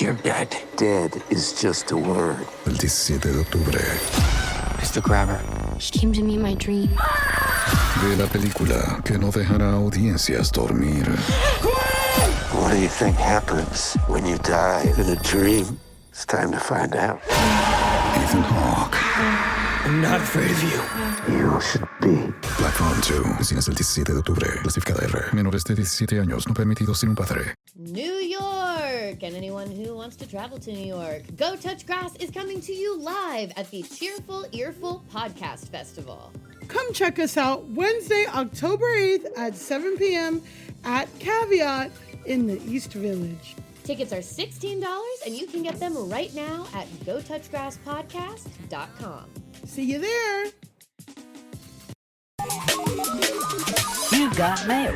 you're dead. Dead is just a word. El 17 de octubre. Who's the grabber? She came to me in my dream. De la película que no dejará audiencias dormir. What do you think happens when you die in a dream? It's time to find out. Ethan Hawke. I'm not afraid of you. You should be. Black Phone 2. Cines el 17 de octubre. Clasificada R. Menores de 17 años no permitidos sin un padre. New York! And anyone who wants to travel to New York, Go Touch Grass is coming to you live at the Cheerful Earful Podcast Festival. Come check us out Wednesday, October 8th at 7 p.m. at Caveat in the East Village. Tickets are $16 and you can get them right now at gotouchgrasspodcast.com. See you there. You got mail.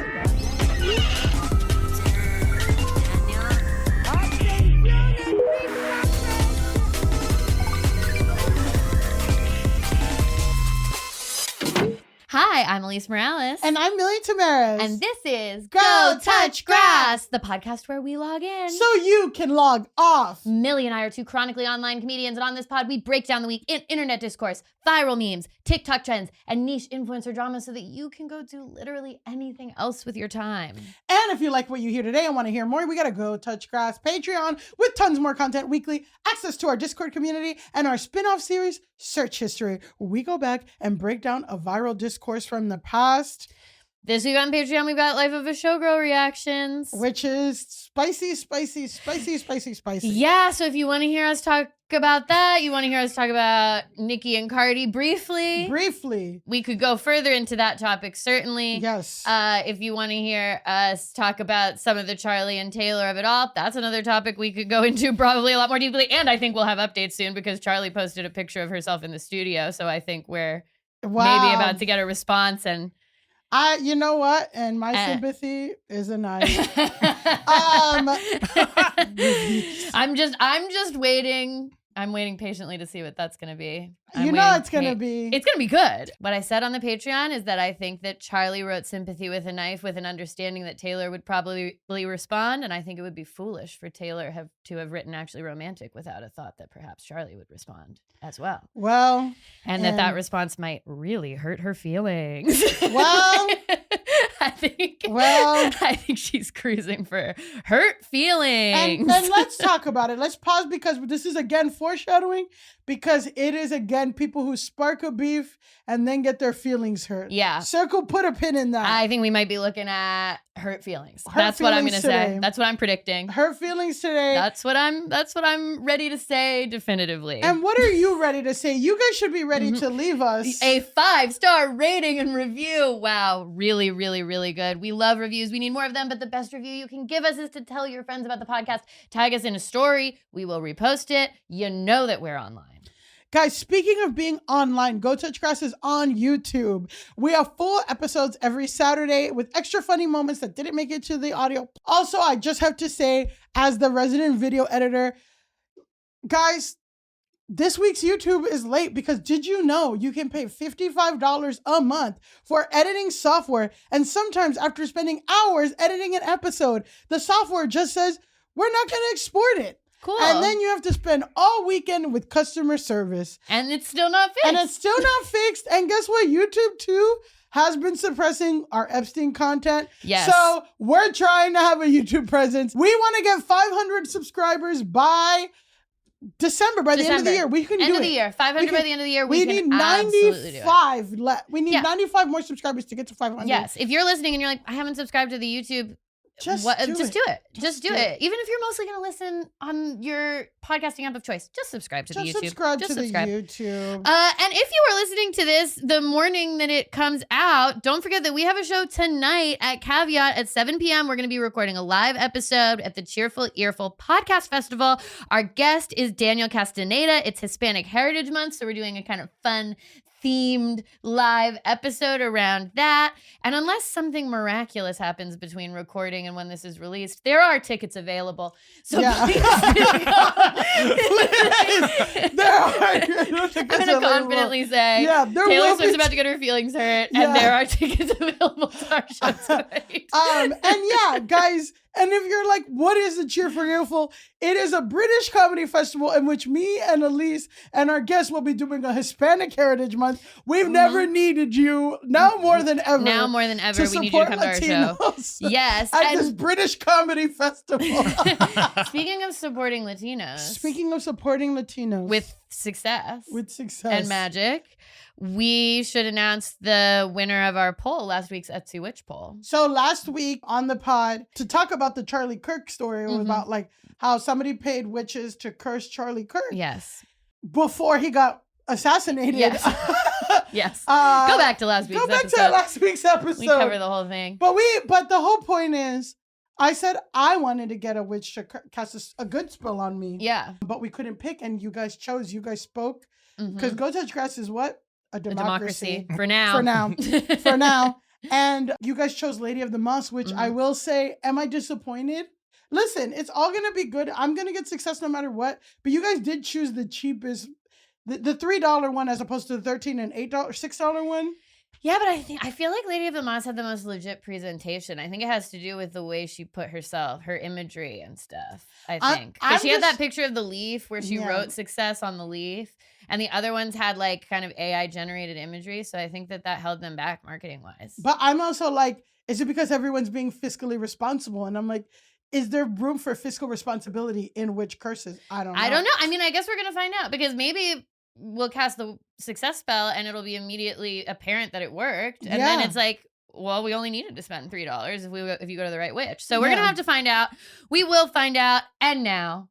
Hi, I'm Elise Morales. And I'm Millie Tamaris. And this is Go Touch Grass, the podcast where we log in. so you can log off. Millie and I are two chronically online comedians, and on this pod, we break down the week in internet discourse, viral memes, TikTok trends, and niche influencer drama so that you can go do literally anything else with your time. And if you like what you hear today and want to hear more, we got to Go Touch Grass Patreon with tons more content weekly, access to our Discord community, and our spin-off series, Search History, where we go back and break down a viral discourse from the past. This week on Patreon, we've got Life of a Showgirl reactions. Which is spicy. Yeah, so if you want to hear us talk about that, you want to hear us talk about Nicki and Cardi briefly. We could go further into that topic, certainly. Yes. If you want to hear us talk about some of the Charlie and Taylor of it all, that's another topic we could go into probably a lot more deeply. And I think we'll have updates soon because Charlie posted a picture of herself in the studio. So I think we're maybe about to get a response. And you know what? And my sympathy is a knife. I'm just waiting. I'm waiting patiently to see what that's going to be. It's going to be. It's going to be good. What I said on the Patreon is that I think that Charlie wrote Sympathy with a Knife with an understanding that Taylor would probably respond. And I think it would be foolish for Taylor to have written Actually Romantic without a thought that perhaps Charlie would respond as well. Well. And that response might really hurt her feelings. Well. I think she's cruising for hurt feelings. And let's talk about it. Let's pause because this is again foreshadowing because it is again people who spark a beef and then get their feelings hurt. Yeah. Circle, put a pin in that. I think we might be looking at hurt feelings. That's what I'm going to say. That's what I'm predicting. Hurt feelings today. That's what I'm ready to say definitively. And what are you ready to say? You guys should be ready to leave us a 5-star rating and review. Wow. Really, really, really good. We love reviews. We need more of them, but the best review you can give us is to tell your friends about the podcast. Tag us in a story. We will repost it. You know that we're online. Guys, speaking of being online, Go Touch Grass is on YouTube. We have full episodes every Saturday with extra funny moments that didn't make it to the audio. Also, I just have to say, as the resident video editor, guys, this week's YouTube is late because did you know you can pay $55 a month for editing software? And sometimes after spending hours editing an episode, the software just says, we're not going to export it. Cool. And then you have to spend all weekend with customer service. And it's still not fixed. And guess what? YouTube too has been suppressing our Epstein content. Yes. So we're trying to have a YouTube presence. We want to get 500 subscribers by December, by the end of the year. We can do it. End of the year. 500 by the end of the year. We need can 95. We need 95 more subscribers to get to 500. Yes. If you're listening and you're like, I haven't subscribed to the YouTube, Just do it. Just do it. Even if you're mostly going to listen on your podcasting app of choice, just subscribe to the YouTube. Subscribe to the YouTube. And if you are listening to this the morning that it comes out, don't forget that we have a show tonight at Caveat at 7 p.m. We're going to be recording a live episode at the Cheerful Earful Podcast Festival. Our guest is Daniel Castaneda. It's Hispanic Heritage Month, so we're doing a kind of fun themed live episode around that. And unless something miraculous happens between recording and when this is released, there are tickets available. So please. There are tickets I'm going to confidently say Taylor Swift's about to get her feelings hurt, and there are tickets available to our show tonight. And yeah, guys, And if you're like, what is the Cheer for Earful? It is a British comedy festival in which me and Elise and our guests will be doing a Hispanic Heritage Month. We've never needed you now more than ever. Now more than ever, we need you to come to our show. Yes. At this British comedy festival. Speaking of supporting Latinos. With success. success. And magic. We should announce the winner of our poll, last week's Etsy Witch poll. So last week on the pod, to talk about the Charlie Kirk story, about like how somebody paid witches to curse Charlie Kirk. Yes. Before he got assassinated. Yes. Yes. Go back to last week's episode. Go back to last week's episode. We cover the whole thing. But the whole point is, I said I wanted to get a witch to cast a good spell on me. Yeah. But we couldn't pick, and you guys chose. You guys spoke. Because Go Touch Grass is what? A democracy. For now. For now. And you guys chose Lady of the Moss, which I will say, am I disappointed? Listen, it's all going to be good. I'm going to get success no matter what. But you guys did choose the cheapest, the $3 one as opposed to the $13 and $6 one. Yeah, but I feel like Lady of the Moss had the most legit presentation. I think it has to do with the way she put herself, her imagery and stuff, I think. Because she had that picture of the leaf where she wrote success on the leaf. And the other ones had like kind of AI generated imagery. So I think that held them back marketing wise. But I'm also like, is it because everyone's being fiscally responsible? And I'm like, is there room for fiscal responsibility in witch curses? I don't know. I mean, I guess we're going to find out because maybe we'll cast the success spell and it'll be immediately apparent that it worked. And then it's like, well, we only needed to spend $3 if you go to the right witch. So we're going to have to find out. We will find out. And now,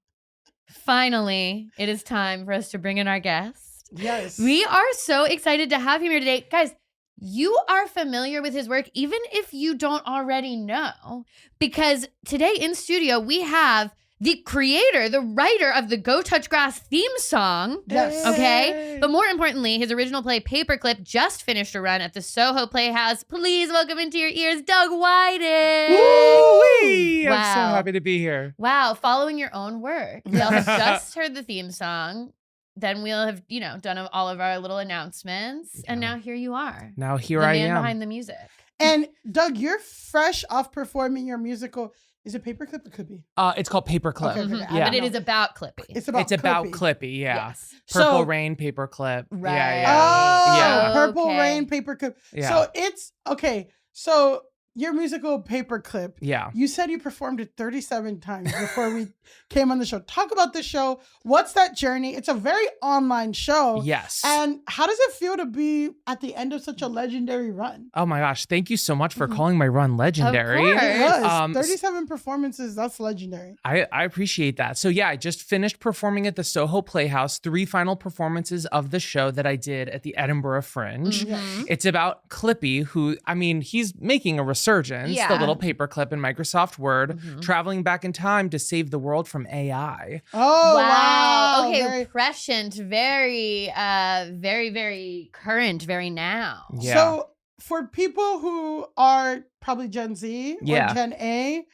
finally, it is time for us to bring in our guest. Yes. We are so excited to have him here today. Guys, you are familiar with his work, even if you don't already know, because today in studio, we have the creator, the writer of the Go Touch Grass theme song. Yes. Okay. But more importantly, his original play, Paperclip, just finished a run at the Soho Playhouse. Please welcome into your ears, Doug Widick. Woo-wee! I'm so happy to be here. Wow. Following your own work. Y'all have just heard the theme song. Then we'll have, done all of our little announcements. Yeah. And now here you are. Now here I am. The man behind the music. And Doug, you're fresh off performing your musical. Is it Paperclip or Clippy? It's called Paperclip. Okay. Yeah. But it is about Clippy. It's about Clippy, yeah. Yes. Purple Rain, Paperclip. Right. Yeah. Purple Rain, Paperclip. Yeah. So it's, okay, so your musical Paperclip. Yeah. You said you performed it 37 times before we came on the show. Talk about the show. What's that journey? It's a very online show. Yes. And how does it feel to be at the end of such a legendary run? Oh my gosh. Thank you so much for calling my run legendary. Of course. It was. 37 performances. That's legendary. I appreciate that. So yeah, I just finished performing at the Soho Playhouse, 3 final performances of the show that I did at the Edinburgh Fringe. Mm-hmm. It's about Clippy, who, he's making a resurgence, the little paperclip in Microsoft Word, traveling back in time to save the world from AI. Oh, wow. Okay, very prescient, very, very, very current, very now. Yeah. So for people who are probably Gen Z or Gen A,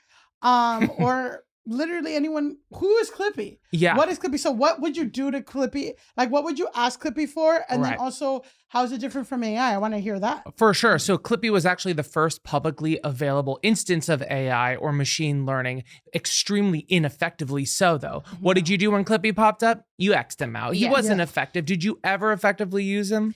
or literally anyone, who is Clippy? Yeah. What is Clippy? So what would you do to Clippy? Like, what would you ask Clippy for? And then also, how is it different from AI? I want to hear that. For sure. So Clippy was actually the first publicly available instance of AI or machine learning, extremely ineffectively so, though. What did you do when Clippy popped up? You X'd him out. He wasn't effective. Did you ever effectively use him?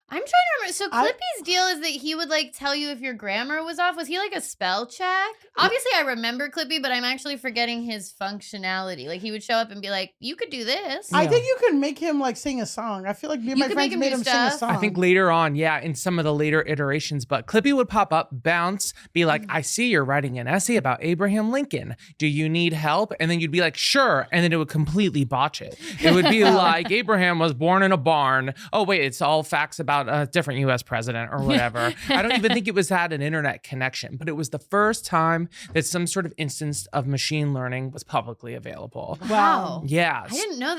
I'm trying to remember. So Clippy's deal is that he would tell you if your grammar was off. Was he a spell check? Obviously, I remember Clippy, but I'm actually forgetting his functionality. He would show up and be like, "You could do this." I think you could make him sing a song. I feel like me and my friends made him sing a song. I think later on, in some of the later iterations, but Clippy would pop up, bounce, be like, "I see you're writing an essay about Abraham Lincoln. Do you need help?" And then you'd be like, "Sure," and then it would completely botch it. It would be like, Abraham was born in a barn. Oh wait, it's all facts about a different U.S. president or whatever. I don't even think it had an internet connection, but it was the first time that some sort of instance of machine learning was publicly available. Wow. Yeah. I didn't know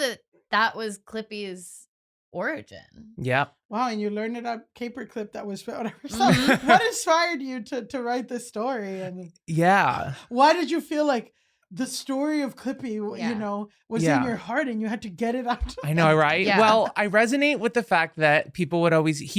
that was Clippy's origin. Yep. Wow, and you learned it at Paperclip. That was whatever. So what inspired you to write this story? And yeah. Why did you feel like the story of Clippy, Yeah. you know, was Yeah. in your heart and you had to get it out. I know, right? Yeah. Well, I resonate with the fact that he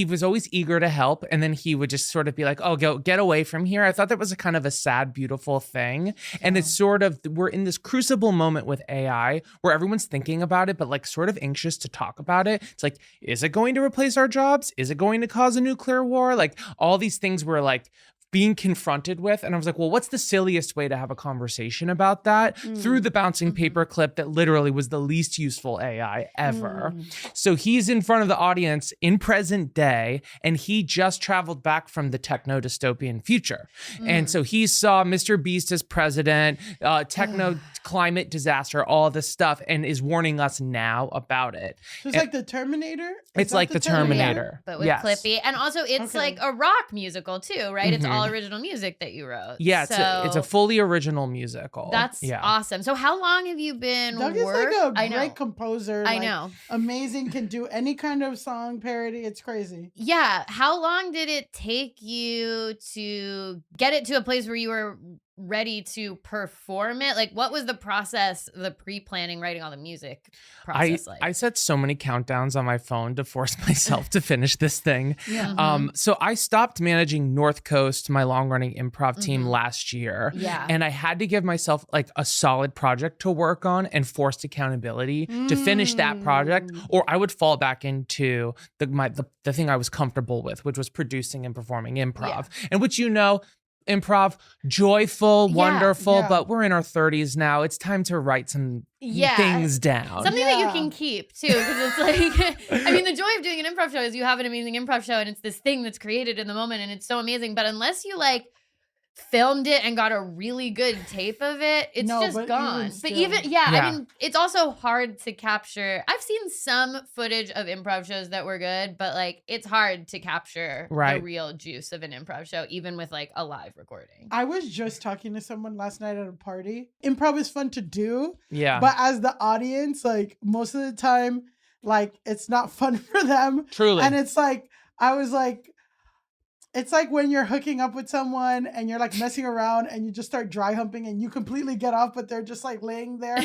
was always eager to help. And then he would just sort of be like, oh, get away from here. I thought that was a kind of a sad, beautiful thing. And it's sort of, we're in this crucible moment with AI where everyone's thinking about it, but like sort of anxious to talk about it. It's like, is it going to replace our jobs? Is it going to cause a nuclear war? Like all these things were like, being confronted with. And I was like, well, what's the silliest way to have a conversation about that? Through the bouncing paper clip that literally was the least useful AI ever. So he's in front of the audience in present day, and he just traveled back from the techno dystopian future. And so he saw Mr. Beast as president, techno climate disaster, all this stuff, and is warning us now about it. So it's like the Terminator? It's like the Terminator. But with Yes. Clippy. And also it's Okay. like a rock musical too, right? It's all original music that you wrote. Yeah, it's a fully original musical. That's awesome. So how long have you been Doug is like a I know. great composer. I like, know. Amazing, can do any kind of song parody. It's crazy. Yeah. How long did it take you to get it to a place where you were ready to perform it? Like, what was the process, the pre-planning, writing all the music process like? I set so many countdowns on my phone to force myself to finish this thing. Yeah. So I stopped managing North Coast, my long-running improv team, last year. Yeah. And I had to give myself like a solid project to work on and forced accountability to finish that project, or I would fall back into the thing I was comfortable with, which was producing and performing improv. And which, you know, improv, joyful, wonderful, yeah. but we're in our 30s now. It's time to write some things down. Something that you Yeah. can keep too, because it's like, I mean, the joy of doing an improv show is you have an amazing improv show and it's this thing that's created in the moment and it's so amazing. But unless you like filmed it and got a really good tape of it, it's No, just but gone. even But still. even, Yeah. I mean, it's also hard to capture. I've seen some footage of improv shows that were good, but like it's hard to capture the Right. real juice of an improv show, even with like a live recording. I was just talking to someone last night at a party. Improv is fun to do, Yeah. but as the audience, like most of the time, like it's not fun for them. Truly. And it's like, I was like, it's like when you're hooking up with someone and you're like messing around and you just start dry humping and you completely get off, but they're just like laying there.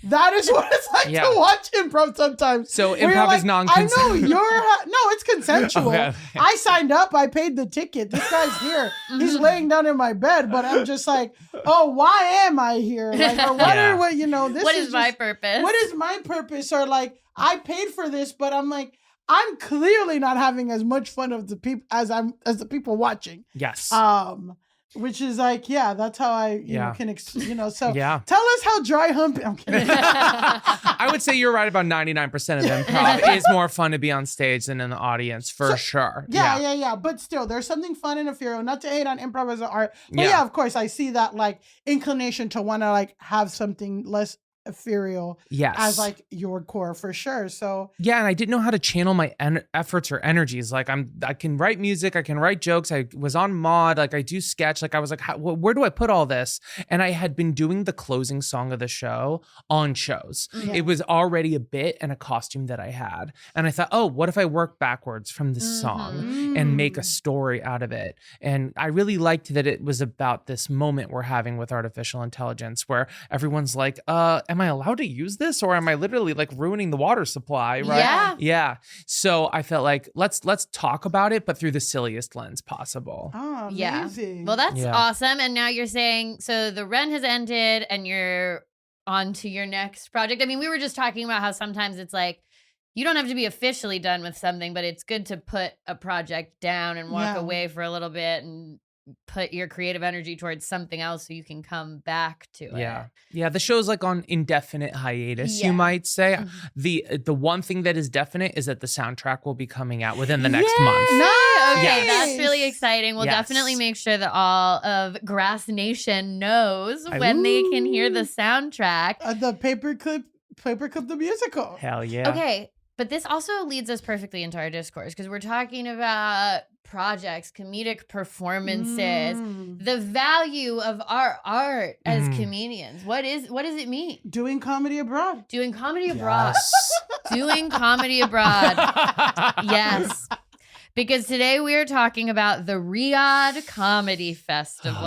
That is what it's like Yeah. to watch improv sometimes. So Where you're improv like, is non-consensual. I know no, it's consensual. Okay. I signed up. I paid the ticket. This guy's here. He's laying down in my bed, but I'm just like, oh, why am I here? Like, or what Yeah. are what you know? This What is my just- purpose? What is my purpose? Or like, I paid for this, but I'm like, I'm clearly not having as much fun of the people as the people watching. Yes. Which is like, yeah, that's how I you know, Yeah. can so Yeah. tell us how dry humping. I'm kidding. I would say you're right about 99% of improv is more fun to be on stage than in the audience, for sure. Yeah. But still, there's something fun and ethereal. Not to hate on improv as an art, but Yeah. yeah, of course, I see that like inclination to want to like have something less ethereal Yes. as like your core for sure. So Yeah, and I didn't know how to channel my efforts or energies. Like I can write music, I can write jokes. I was on Mod, like I do sketch. Like I was like, where do I put all this? And I had been doing the closing song of the show on shows. Yeah. It was already a bit and a costume that I had, and I thought, oh, what if I work backwards from this song and make a story out of it? And I really liked that it was about this moment we're having with artificial intelligence, where everyone's like, am I allowed to use this, or am I literally like ruining the water supply? Right? Yeah. Yeah. So I felt like let's talk about it, but through the silliest lens possible. oh, Yeah. amazing. Well, that's Yeah. awesome. And now you're saying, so the run has ended and you're on to your next project. I mean, we were just talking about how sometimes it's like, you don't have to be officially done with something, but it's good to put a project down and walk Yeah. away for a little bit and put your creative energy towards something else so you can come back to it. Yeah. Yeah. The show's like on indefinite hiatus, Yeah. you might say. Mm-hmm. The one thing that is definite is that the soundtrack will be coming out within the next month. Okay, Yes. that's really exciting. We'll Yes. definitely make sure that all of Grass Nation knows when they can hear the soundtrack. The paperclip the musical. Hell yeah. Okay, but this also leads us perfectly into our discourse because we're talking about projects, comedic performances, the value of our art as comedians. What does it mean? Doing comedy abroad. Doing comedy abroad. Doing comedy abroad. Yes. Because today we are talking about the Riyadh Comedy Festival.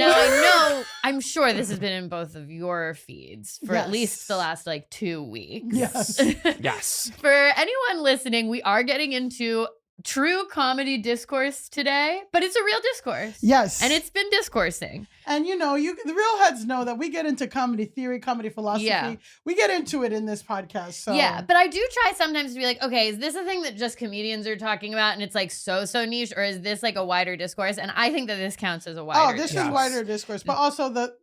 Now I'm sure this has been in both of your feeds for at least the last like 2 weeks. Yes. Yes. For anyone listening, we are getting into true comedy discourse today, but it's a real discourse. Yes. And it's been discoursing. And the real heads know that we get into comedy theory, comedy philosophy. Yeah. We get into it in this podcast. So Yeah, but I do try sometimes to be like, okay, is this a thing that just comedians are talking about and it's like so niche, or is this like a wider discourse? And I think that this counts as a wider this discourse. is wider discourse, but also the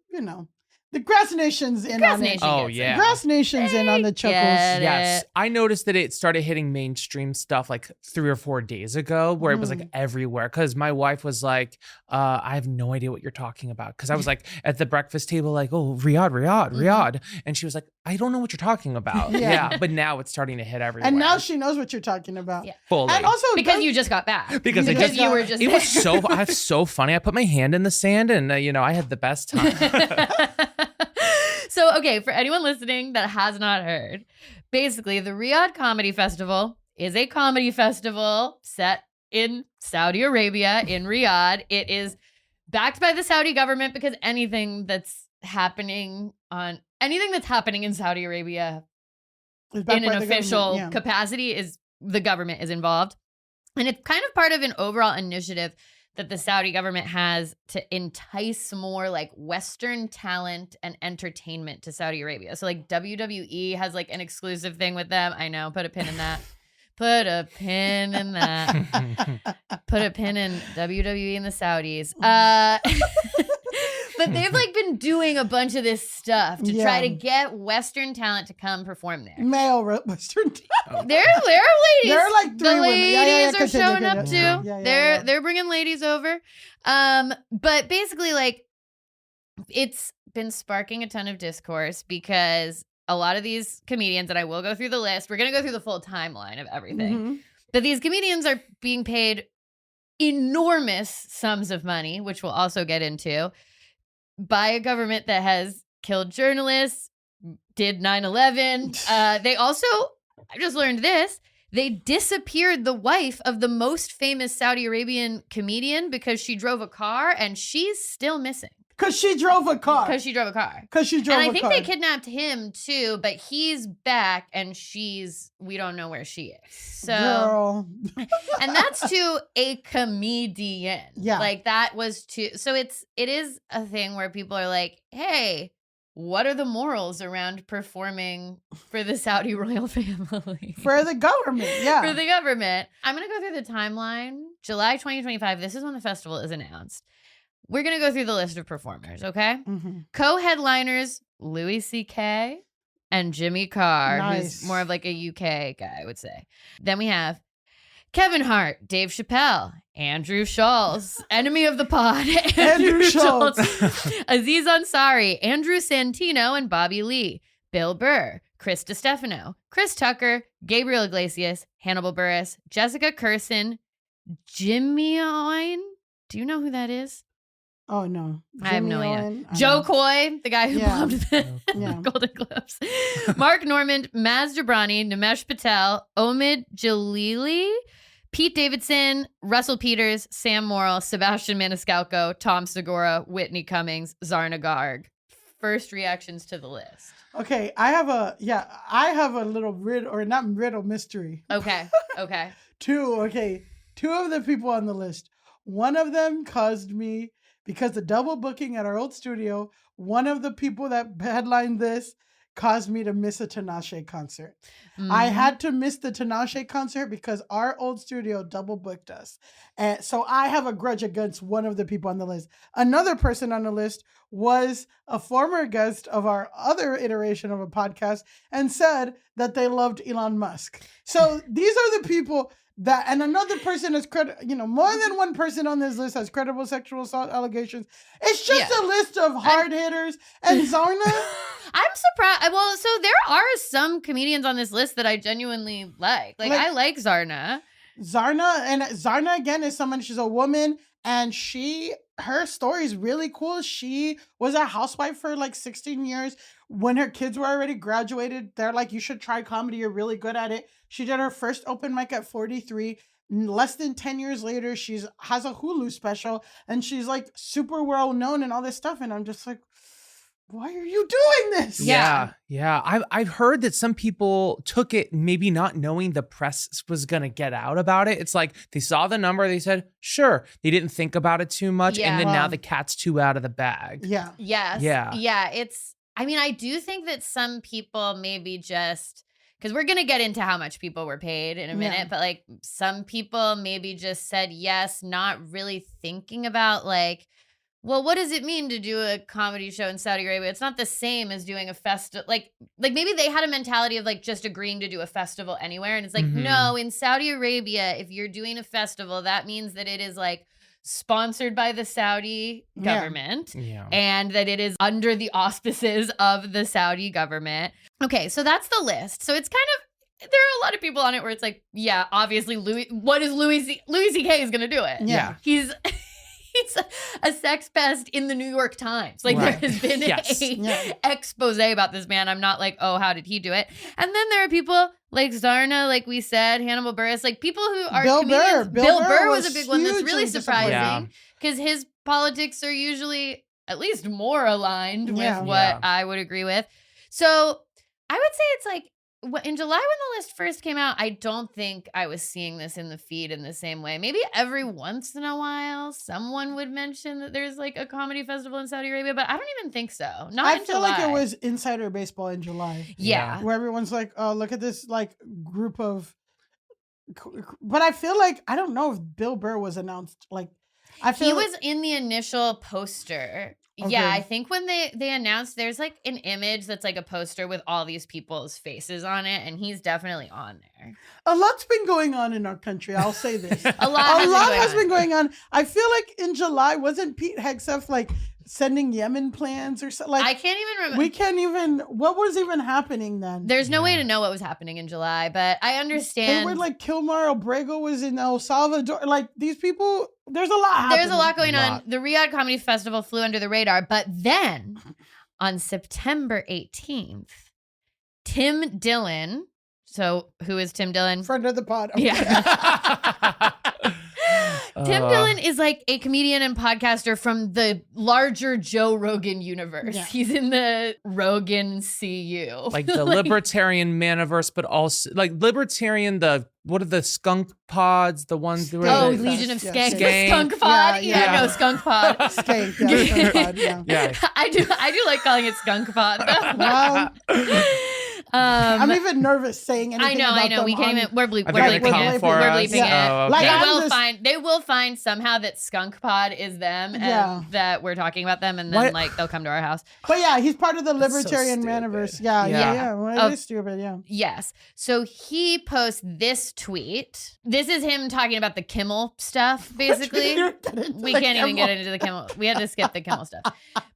Grass Nation's in on it. Oh, yeah. Grass Nation's in on the chuckles. Yes. I noticed that it started hitting mainstream stuff like 3 or 4 days ago where it was like everywhere. Because my wife was like, I have no idea what you're talking about. Because I was like at the breakfast table, like, oh, Riyadh. And she was like, I don't know what you're talking about. Yeah. But now it's starting to hit everywhere. And now she knows what you're talking about. Yeah. Fully. And also Because you just got back. Because you were just it was so funny. I put my hand in the sand and, I had the best time. So, okay, for anyone listening that has not heard, basically the Riyadh Comedy Festival is a comedy festival set in Saudi Arabia, in Riyadh. It is backed by the Saudi government because anything that's happening in Saudi Arabia in an official capacity is the government is involved. And it's kind of part of an overall initiative that the Saudi government has to entice more like Western talent and entertainment to Saudi Arabia. So like WWE has like an exclusive thing with them. I know, put a pin in that. Put a pin in that. Put a pin in WWE and the Saudis. But they've like been doing a bunch of this stuff to try to get Western talent to come perform there. Male Western talent. There are ladies. There are like 3 the women. ladies are Continue, showing up continue. too. Yeah. They're bringing ladies over. But basically, like, it's been sparking a ton of discourse because a lot of these comedians, and I will go through the list. We're gonna go through the full timeline of everything. But these comedians are being paid enormous sums of money, which we'll also get into, by a government that has killed journalists, did 9/11. They also, I just learned this, they disappeared the wife of the most famous Saudi Arabian comedian because she drove a car, and she's still missing. Because she drove a car. And I think car. they kidnapped him too, but he's back and we don't know where she is. So, Girl. and that's to a comedian. Yeah. Like that was so it is a thing where people are like, hey, what are the morals around performing for the Saudi royal family? For the government, yeah. For the government. I'm going to go through the timeline. July 2025, this is when the festival is announced. We're going to go through the list of performers, okay? Co-headliners, Louis C.K. and Jimmy Carr, who's more of like a UK guy, I would say. Then we have Kevin Hart, Dave Chappelle, Andrew Schulz, enemy of the pod, Andrew Schulz, Aziz Ansari, Andrew Santino, and Bobby Lee, Bill Burr, Chris DiStefano, Chris Tucker, Gabriel Iglesias, Hannibal Buress, Jessica Curson, Jimmy Owen. Do you know who that is? Oh, no. I have no idea. Joe Coy, the guy who bombed the Golden Globes. Mark Normand, Maz Jobrani, Nimesh Patel, Omid Jalili, Pete Davidson, Russell Peters, Sam Morrill, Sebastian Maniscalco, Tom Segura, Whitney Cummings, Zarna Garg. First reactions to the list. Okay, I have a little mystery. Okay. Two of the people on the list. One of them caused me, because the double booking at our old studio, one of the people that headlined this caused me to miss a Tinashe concert. I had to miss the Tinashe concert because our old studio double booked us. And so I have a grudge against one of the people on the list. Another person on the list was a former guest of our other iteration of a podcast and said that they loved Elon Musk. So these are the people that, and another person is more than one person on this list has credible sexual assault allegations. It's just a list of hard hitters. And Zarna, I'm surprised. Well, so there are some comedians on this list that I genuinely like. Like I like Zarna. Zarna again is someone, she's a woman, and her story is really cool. She was a housewife for like 16 years. When her kids were already graduated, they're like, you should try comedy. You're really good at it. She did her first open mic at 43, less than 10 years later, has a Hulu special and she's like super well known and all this stuff. And I'm just like, why are you doing this? Yeah. I've heard that some people took it maybe not knowing the press was going to get out about it. It's like they saw the number, they said, sure. They didn't think about it too much. Yeah. And then Wow. now the cat's too out of the bag. Yeah. Yes. Yeah. Yeah. I mean, I do think that some people maybe just, because we're going to get into how much people were paid in a minute, Yeah. but like some people maybe just said yes, not really thinking about like, well, what does it mean to do a comedy show in Saudi Arabia? It's not the same as doing a festival. Like maybe they had a mentality of like just agreeing to do a festival anywhere. And it's like, no, in Saudi Arabia, if you're doing a festival, that means that it is like sponsored by the Saudi government and that it is under the auspices of the Saudi government. Okay, so that's the list. So it's kind of, there are a lot of people on it where it's like, yeah, obviously Louis C.K. is going to do it. Yeah. He's a sex pest in the New York Times. Like there has been a expose about this man. I'm not like, oh, how did he do it? And then there are people like Zarna, like we said, Hannibal Buress, like people who are Bill comedians. Burr. Bill Burr was a big one that's hugely really surprising Yeah. because his politics are usually at least more aligned with Yeah. what I would agree with. So I would say it's like, in July when the list first came out, I don't think I was seeing this in the feed in the same way. Maybe every once in a while, someone would mention that there's like a comedy festival in Saudi Arabia, but I don't even think so. Not I in feel July. like it was Insider Baseball in July. Yeah. Where everyone's like, oh, look at this like group of. But I feel like, I don't know if Bill Burr was announced. Like, I feel He was in the initial poster. Okay. Yeah, I think when they announced, there's like an image that's like a poster with all these people's faces on it, and he's definitely on there. a lot's been going on in our country. I'll say this. A lot has been going on. I feel like in July, wasn't Pete Hegseth like sending Yemen plans or something? Like, I can't even remember. we can't even, what was even happening then? There's no way to know what was happening in July, but I They understand. were like, Kilmar Abrego was in El Salvador. Like, these people, there's a lot happening. There's a lot going A on. lot. The Riyadh Comedy Festival flew under the radar, but then on September 18th, Tim Dillon, so who is Tim Dillon? Friend of the pod. Yeah. Tim Dillon is like a comedian and podcaster from the larger Joe Rogan universe. Yeah. He's in the Rogan CU. Like the libertarian maniverse, but also like libertarian, what are the skunk pods? The ones that were Oh, Really Legion of fast, Skanks. yeah. The Skank. Skunk Pod. Yeah, Yeah, yeah. no, Skunk Pod. Skank, yeah, Skunk pod, yeah. Yeah. I do like calling it Skunk Pod though. Well, I'm Um, even nervous saying anything I know. about We them can't on- even. We're bleeping I've got it it. come for We're us. bleeping it. Oh, okay. Like, I'm They just- will find somehow that Skunk Pod is them and Yeah. that we're talking about them, and then What? like they'll come to our house. But yeah, he's part of the That's so libertarian stupid. maniverse. Yeah. Yeah. Well, Oh. it is stupid, yeah. Yes. So he posts this tweet. This is him talking about the Kimmel stuff, basically. We can't even get into the Kimmel. We had to skip the Kimmel stuff.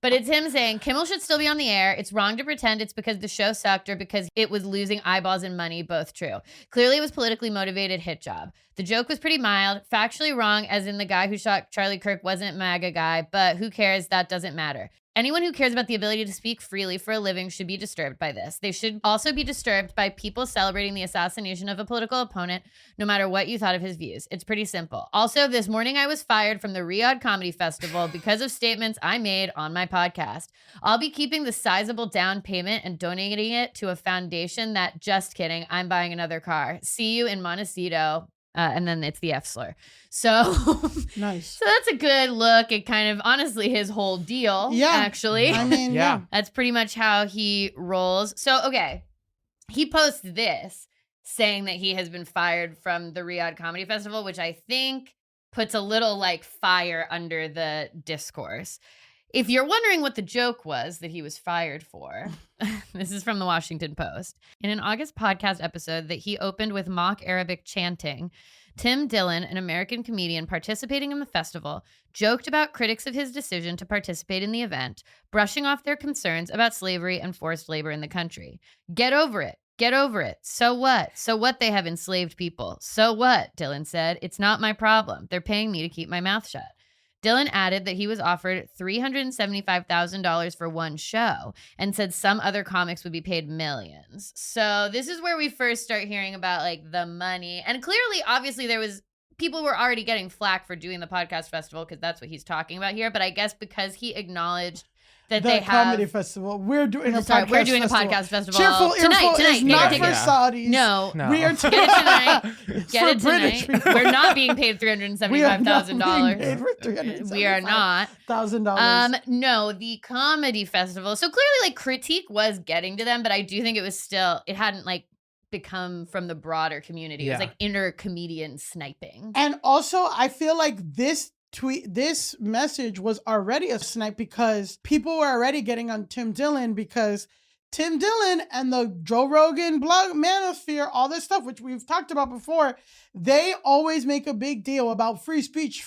But it's him saying Kimmel should still be on the air. It's wrong to pretend it's because the show sucked or because it was losing eyeballs and money, both true. Clearly it was politically motivated hit job. The joke was pretty mild, factually wrong, as in the guy who shot Charlie Kirk wasn't MAGA guy, but who cares? That doesn't matter. Anyone who cares about the ability to speak freely for a living should be disturbed by this. They should also be disturbed by people celebrating the assassination of a political opponent, no matter what you thought of his views. It's pretty simple. Also, this morning I was fired from the Riyadh Comedy Festival because of statements I made on my podcast. I'll be keeping the sizable down payment and donating it to a foundation that, just kidding, I'm buying another car. See you in Montecito. And then it's the F slur. So Nice. So that's a good look at kind of honestly his whole deal. Yeah. Actually. I mean, Yeah. yeah. That's pretty much how he rolls. So, okay. He posts this saying that he has been fired from the Riyadh Comedy Festival, which I think puts a little like fire under the discourse. If you're wondering what the joke was that he was fired for, this is from the Washington Post. In an August podcast episode that he opened with mock Arabic chanting, Tim Dillon, an American comedian participating in the festival, joked about critics of his decision to participate in the event, brushing off their concerns about slavery and forced labor in the country. Get over it. Get over it. So what? So what they have enslaved people? So what? Dillon said. It's not my problem. They're paying me to keep my mouth shut. Dillon added that he was offered $375,000 for one show and said some other comics would be paid millions. So this is where we first start hearing about like the money. And clearly, obviously, there was people were already getting flack for doing the podcast festival because that's what he's talking about here. But I guess because he acknowledged that they have comedy festival. We're doing a podcast festival. Cheerful tonight. is not for Yeah. Saudis. No. We are Get it tonight. Get it for British tonight. people. We're not being paid $375,000. We are not. $1,000. No, the comedy festival. So clearly, like, critique was getting to them, but I do think it was still, it hadn't like become from the broader community. It was Yeah. like inner comedian sniping. And also, I feel like this message was already a snipe because people were already getting on Tim Dillon because Tim Dillon and the Joe Rogan blog manosphere, all this stuff, which we've talked about before, they always make a big deal about free speech,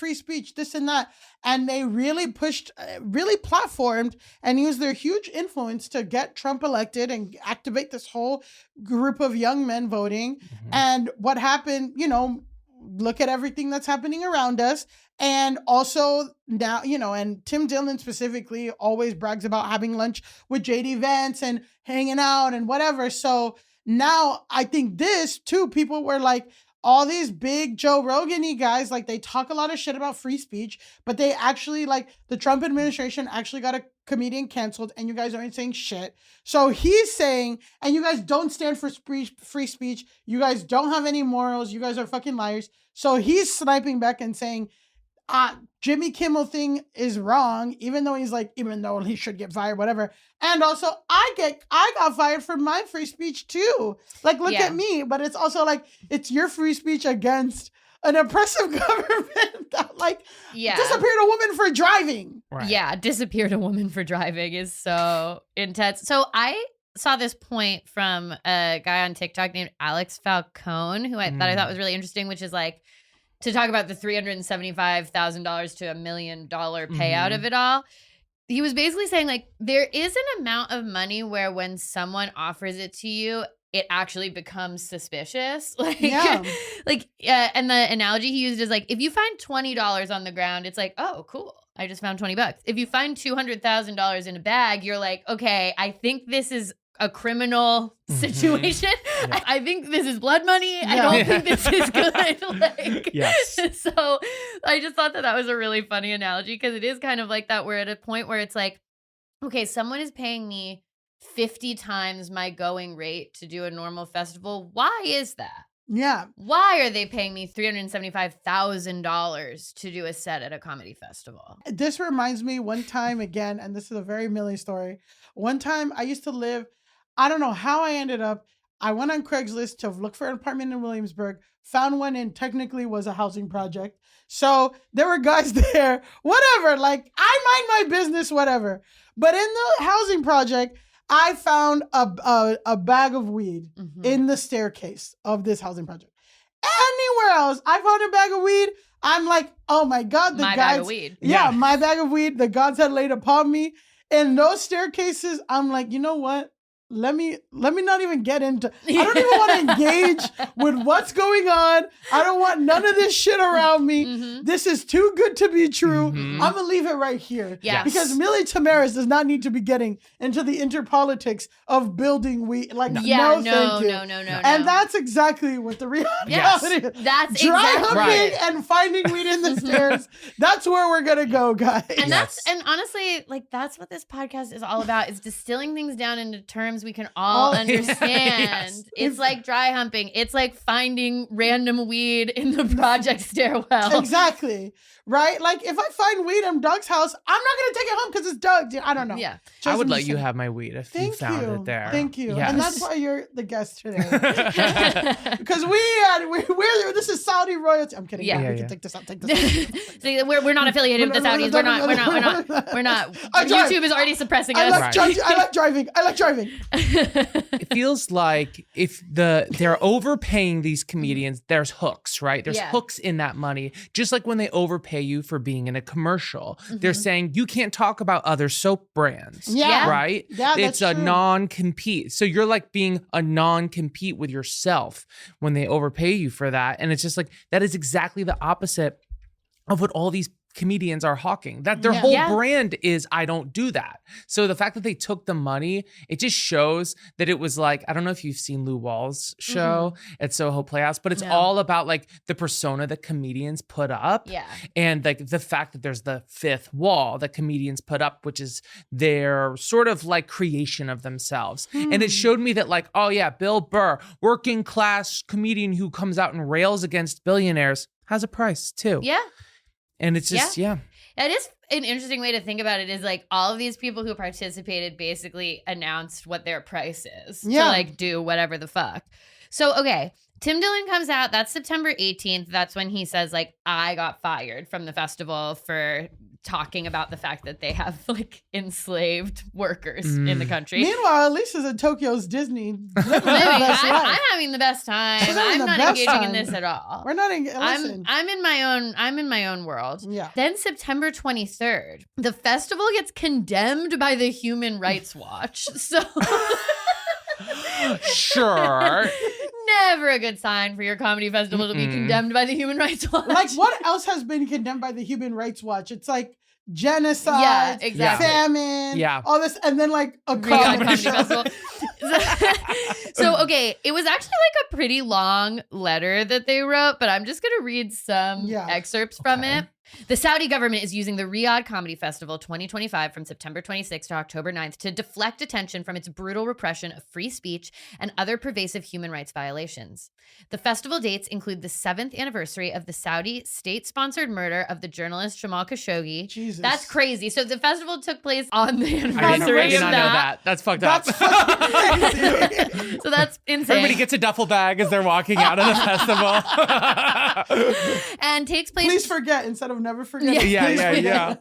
this and that. And they really pushed, really platformed and used their huge influence to get Trump elected and activate this whole group of young men voting. And what happened, you know, look at everything that's happening around us. And also now, you know, and Tim Dillon specifically always brags about having lunch with JD Vance and hanging out and whatever. So now I think this too, people were like, all these big Joe Rogan-y guys, like they talk a lot of shit about free speech, but they actually, like, the Trump administration actually got a comedian canceled and you guys aren't saying shit. So he's saying, and you guys don't stand for free speech. You guys don't have any morals. You guys are fucking liars. So he's sniping back and saying, Jimmy Kimmel thing is wrong, even though he should get fired, whatever. And also I got fired for my free speech too. Like, look at me. But it's also like, it's your free speech against an oppressive government that disappeared a woman for driving. Right. Yeah, disappeared a woman for driving is so intense. So I saw this point from a guy on TikTok named Alex Falcone, who I thought was really interesting, which is like, to talk about the $375,000 to $1 million payout of it all. He was basically saying, like, there is an amount of money where when someone offers it to you, it actually becomes suspicious. Like, and the analogy he used is like, if you find $20 on the ground, it's like, oh, cool, I just found $20. If you find $200,000 in a bag, you're like, okay, I think this is a criminal situation. Yeah. I think this is blood money. I don't think this is good. Like, yes. So I just thought that was a really funny analogy because it is kind of like that. We're at a point where it's like, okay, someone is paying me 50 times my going rate to do a normal festival. Why is that? Yeah. Why are they paying me $375,000 to do a set at a comedy festival? This reminds me one time again, and this is a very Millie story. One time I used to live, I don't know how I ended up, I went on Craigslist to look for an apartment in Williamsburg, found one and technically was a housing project. So there were guys there, whatever, like I mind my business, whatever. But in the housing project, I found a bag of weed in the staircase of this housing project. Anywhere else, I found a bag of weed. I'm like, oh my God, my bag of weed. Yeah, my bag of weed. The gods had laid upon me. In those staircases, I'm like, you know what? Let me not even get into, I don't even want to engage with what's going on. I don't want none of this shit around me. This is too good to be true. I'm going to leave it right here. Yes. Because Millie Tamaris does not need to be getting into the interpolitics of building Like, no, thank you. No. And that's exactly what the reality is. That's Dry exactly humping and finding weed in the stairs. That's where we're going to go, guys. And and honestly, like, that's what this podcast is all about, is distilling things down into terms we can all understand. Yes. It's like dry humping. It's like finding random weed in the project stairwell. Exactly. Right? Like, if I find weed in Doug's house, I'm not going to take it home because it's Doug. I don't know. Yeah. I would let you have my weed if you found it there. Thank you. Yes. And that's why you're the guest today. Because we're this is Saudi royalty. I'm kidding. Yeah. We can take this out. Take this out. See, we're not affiliated with the Saudis. We're not. YouTube is already suppressing us. I like driving. It feels like if they're overpaying these comedians, there's hooks, right? There's hooks in that money. Just like when they overpay you for being in a commercial. They're saying you can't talk about other soap brands. Yeah. Right? Yeah, it's that's a true. non-compete. So you're like being a non-compete with yourself when they overpay you for that. And it's just like, that is exactly the opposite of what all these comedians are hawking. That their whole brand is, I don't do that. So the fact that they took the money, it just shows that it was like, I don't know if you've seen Lou Wall's show at Soho Playhouse, but it's all about like the persona that comedians put up. Yeah. And like the fact that there's the fifth wall that comedians put up, which is their sort of like creation of themselves. And it showed me that like, oh yeah, Bill Burr, working class comedian who comes out and rails against billionaires, has a price too. Yeah. And it's just, It is an interesting way to think about it, is like all of these people who participated basically announced what their price is to like do whatever the fuck. So, okay, Tim Dillon comes out. That's September 18th. That's when he says like, I got fired from the festival for talking about the fact that they have like enslaved workers in the country. Meanwhile, Lisa's at Tokyo's Disney. I'm having the best time. I'm not engaging in this at all. We're not I'm in my own world. Yeah. Then September 23rd, the festival gets condemned by the Human Rights Watch. So sure. Never a good sign for your comedy festival to be condemned by the Human Rights Watch. Like, what else has been condemned by the Human Rights Watch? It's like genocide, famine, all this, and then like a comedy festival. So, okay, it was actually like a pretty long letter that they wrote, but I'm just going to read some excerpts from it. The Saudi government is using the Riyadh Comedy Festival 2025 from September 26th to October 9th to deflect attention from its brutal repression of free speech and other pervasive human rights violations. The festival dates include the 7th anniversary of the Saudi state-sponsored murder of the journalist Jamal Khashoggi. Jesus. That's crazy. So the festival took place on the anniversary I did not know that. That's fucked up. So that's insane. Everybody gets a duffel bag as they're walking out of the festival. And takes place... Please forget instead of never forget. Yeah.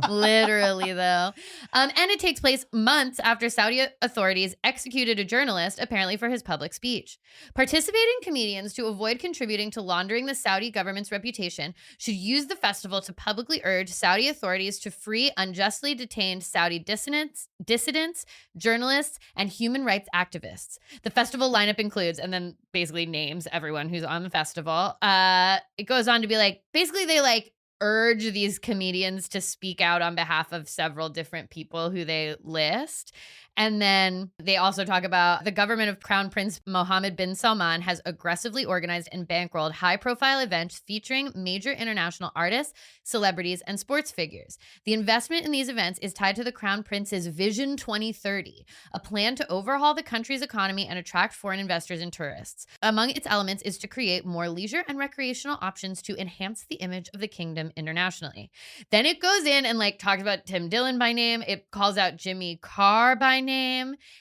Literally though. And it takes place months after Saudi authorities executed a journalist, apparently for his public speech. Participating comedians, to avoid contributing to laundering the Saudi government's reputation, should use the festival to publicly urge Saudi authorities to free unjustly detained Saudi dissidents, journalists, and human rights activists. The festival lineup includes, and then basically names everyone who's on the festival. It goes on to be like, basically they like urge these comedians to speak out on behalf of several different people who they list. And then they also talk about the government of Crown Prince Mohammed bin Salman has aggressively organized and bankrolled high-profile events featuring major international artists, celebrities, and sports figures. The investment in these events is tied to the Crown Prince's Vision 2030, a plan to overhaul the country's economy and attract foreign investors and tourists. Among its elements is to create more leisure and recreational options to enhance the image of the kingdom internationally. Then it goes in and like talks about Tim Dillon by name. It calls out Jimmy Carr by name.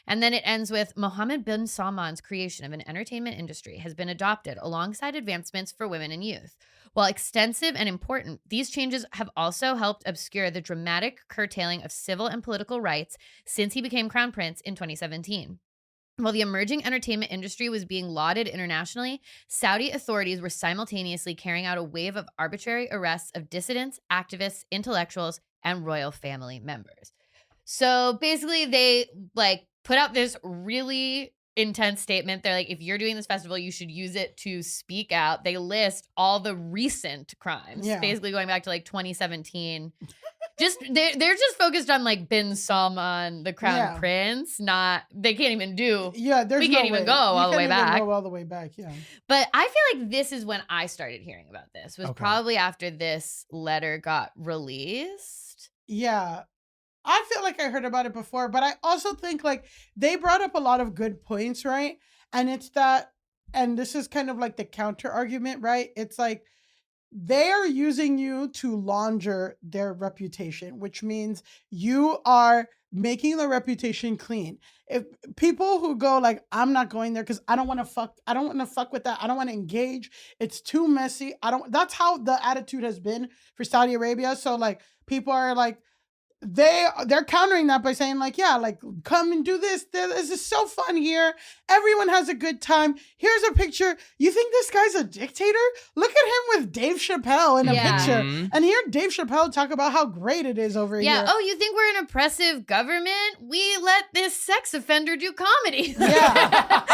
And then it ends with Mohammed bin Salman's creation of an entertainment industry has been adopted alongside advancements for women and youth. While extensive and important, these changes have also helped obscure the dramatic curtailing of civil and political rights since he became crown prince in 2017. While the emerging entertainment industry was being lauded internationally, Saudi authorities were simultaneously carrying out a wave of arbitrary arrests of dissidents, activists, intellectuals, and royal family members. So basically they like put out this really intense statement. They're like, if you're doing this festival, you should use it to speak out. They list all the recent crimes, basically going back to like 2017. They're just focused on like bin Salman, the crown prince. Not they can't even do. Yeah, we can't even go all the way back. Go all the way back. Yeah. But I feel like this is when I started hearing about this. Was probably after this letter got released. Yeah. I feel like I heard about it before, but I also think like they brought up a lot of good points, right? And it's that, and this is kind of like the counter argument, right? It's like they are using you to launder their reputation, which means you are making the reputation clean. If people who go like, I'm not going there because I don't want to fuck with that. I don't want to engage. It's too messy. That's how the attitude has been for Saudi Arabia. So like people are like, they're countering that by saying like, yeah, like come and do this. This is so fun here. Everyone has a good time. Here's a picture. You think this guy's a dictator? Look at him with Dave Chappelle in a picture. And hear Dave Chappelle talk about how great it is over here. Yeah. Oh, you think we're an oppressive government? We let this sex offender do comedy. Yeah.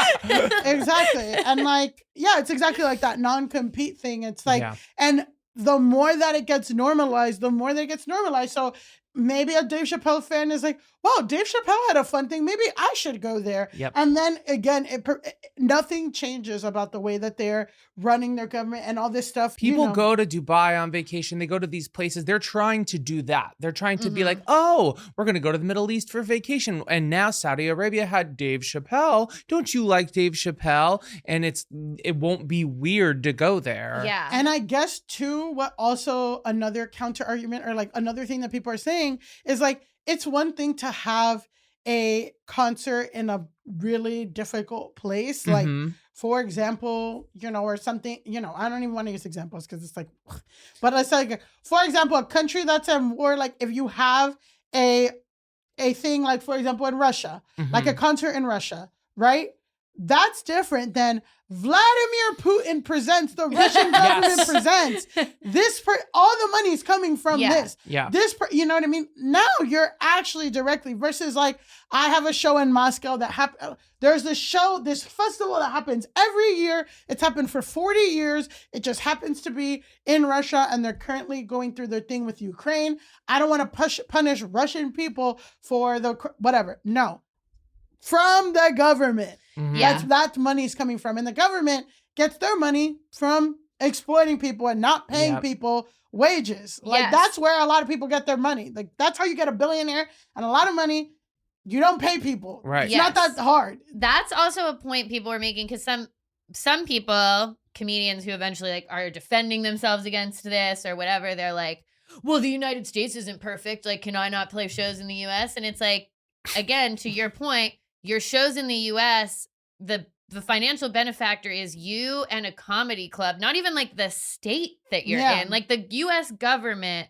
Exactly. And like, yeah, it's exactly like that non-compete thing. It's like, and the more that it gets normalized, So maybe a Dave Chappelle fan is like, wow, Dave Chappelle had a fun thing. Maybe I should go there. Yep. And then again, nothing changes about the way that they're running their government and all this stuff. People go to Dubai on vacation. They go to these places. They're trying to do that. They're trying to be like, oh, we're going to go to the Middle East for vacation. And now Saudi Arabia had Dave Chappelle. Don't you like Dave Chappelle? And it won't be weird to go there. Yeah. And I guess too, what also another counter argument or like another thing that people are saying is like, it's one thing to have a concert in a really difficult place. Like, for example, or something, I don't even want to use examples because it's like, but it's like, for example, a country that's at war, like if you have a thing, like for example, in Russia, like a concert in Russia, right? That's different than Vladimir Putin presents, the Russian government presents this. All the money is coming from this. Yeah. You know what I mean? Now you're actually directly versus like I have a show in Moscow that happened. There's this festival that happens every year. It's happened for 40 years. It just happens to be in Russia, and they're currently going through their thing with Ukraine. I don't want to punish Russian people for whatever. No. From the government. That money is coming from. And the government gets their money from exploiting people and not paying people wages. Like that's where a lot of people get their money. Like that's how you get a billionaire and a lot of money. You don't pay people. Right. It's not that hard. That's also a point people are making because some people, comedians who eventually like are defending themselves against this or whatever, they're like, well, the United States isn't perfect. Like, can I not play shows in the US? And it's like, again, to your point, your shows in the US, the financial benefactor is you and a comedy club, not even like the state that you're in. Like the US government,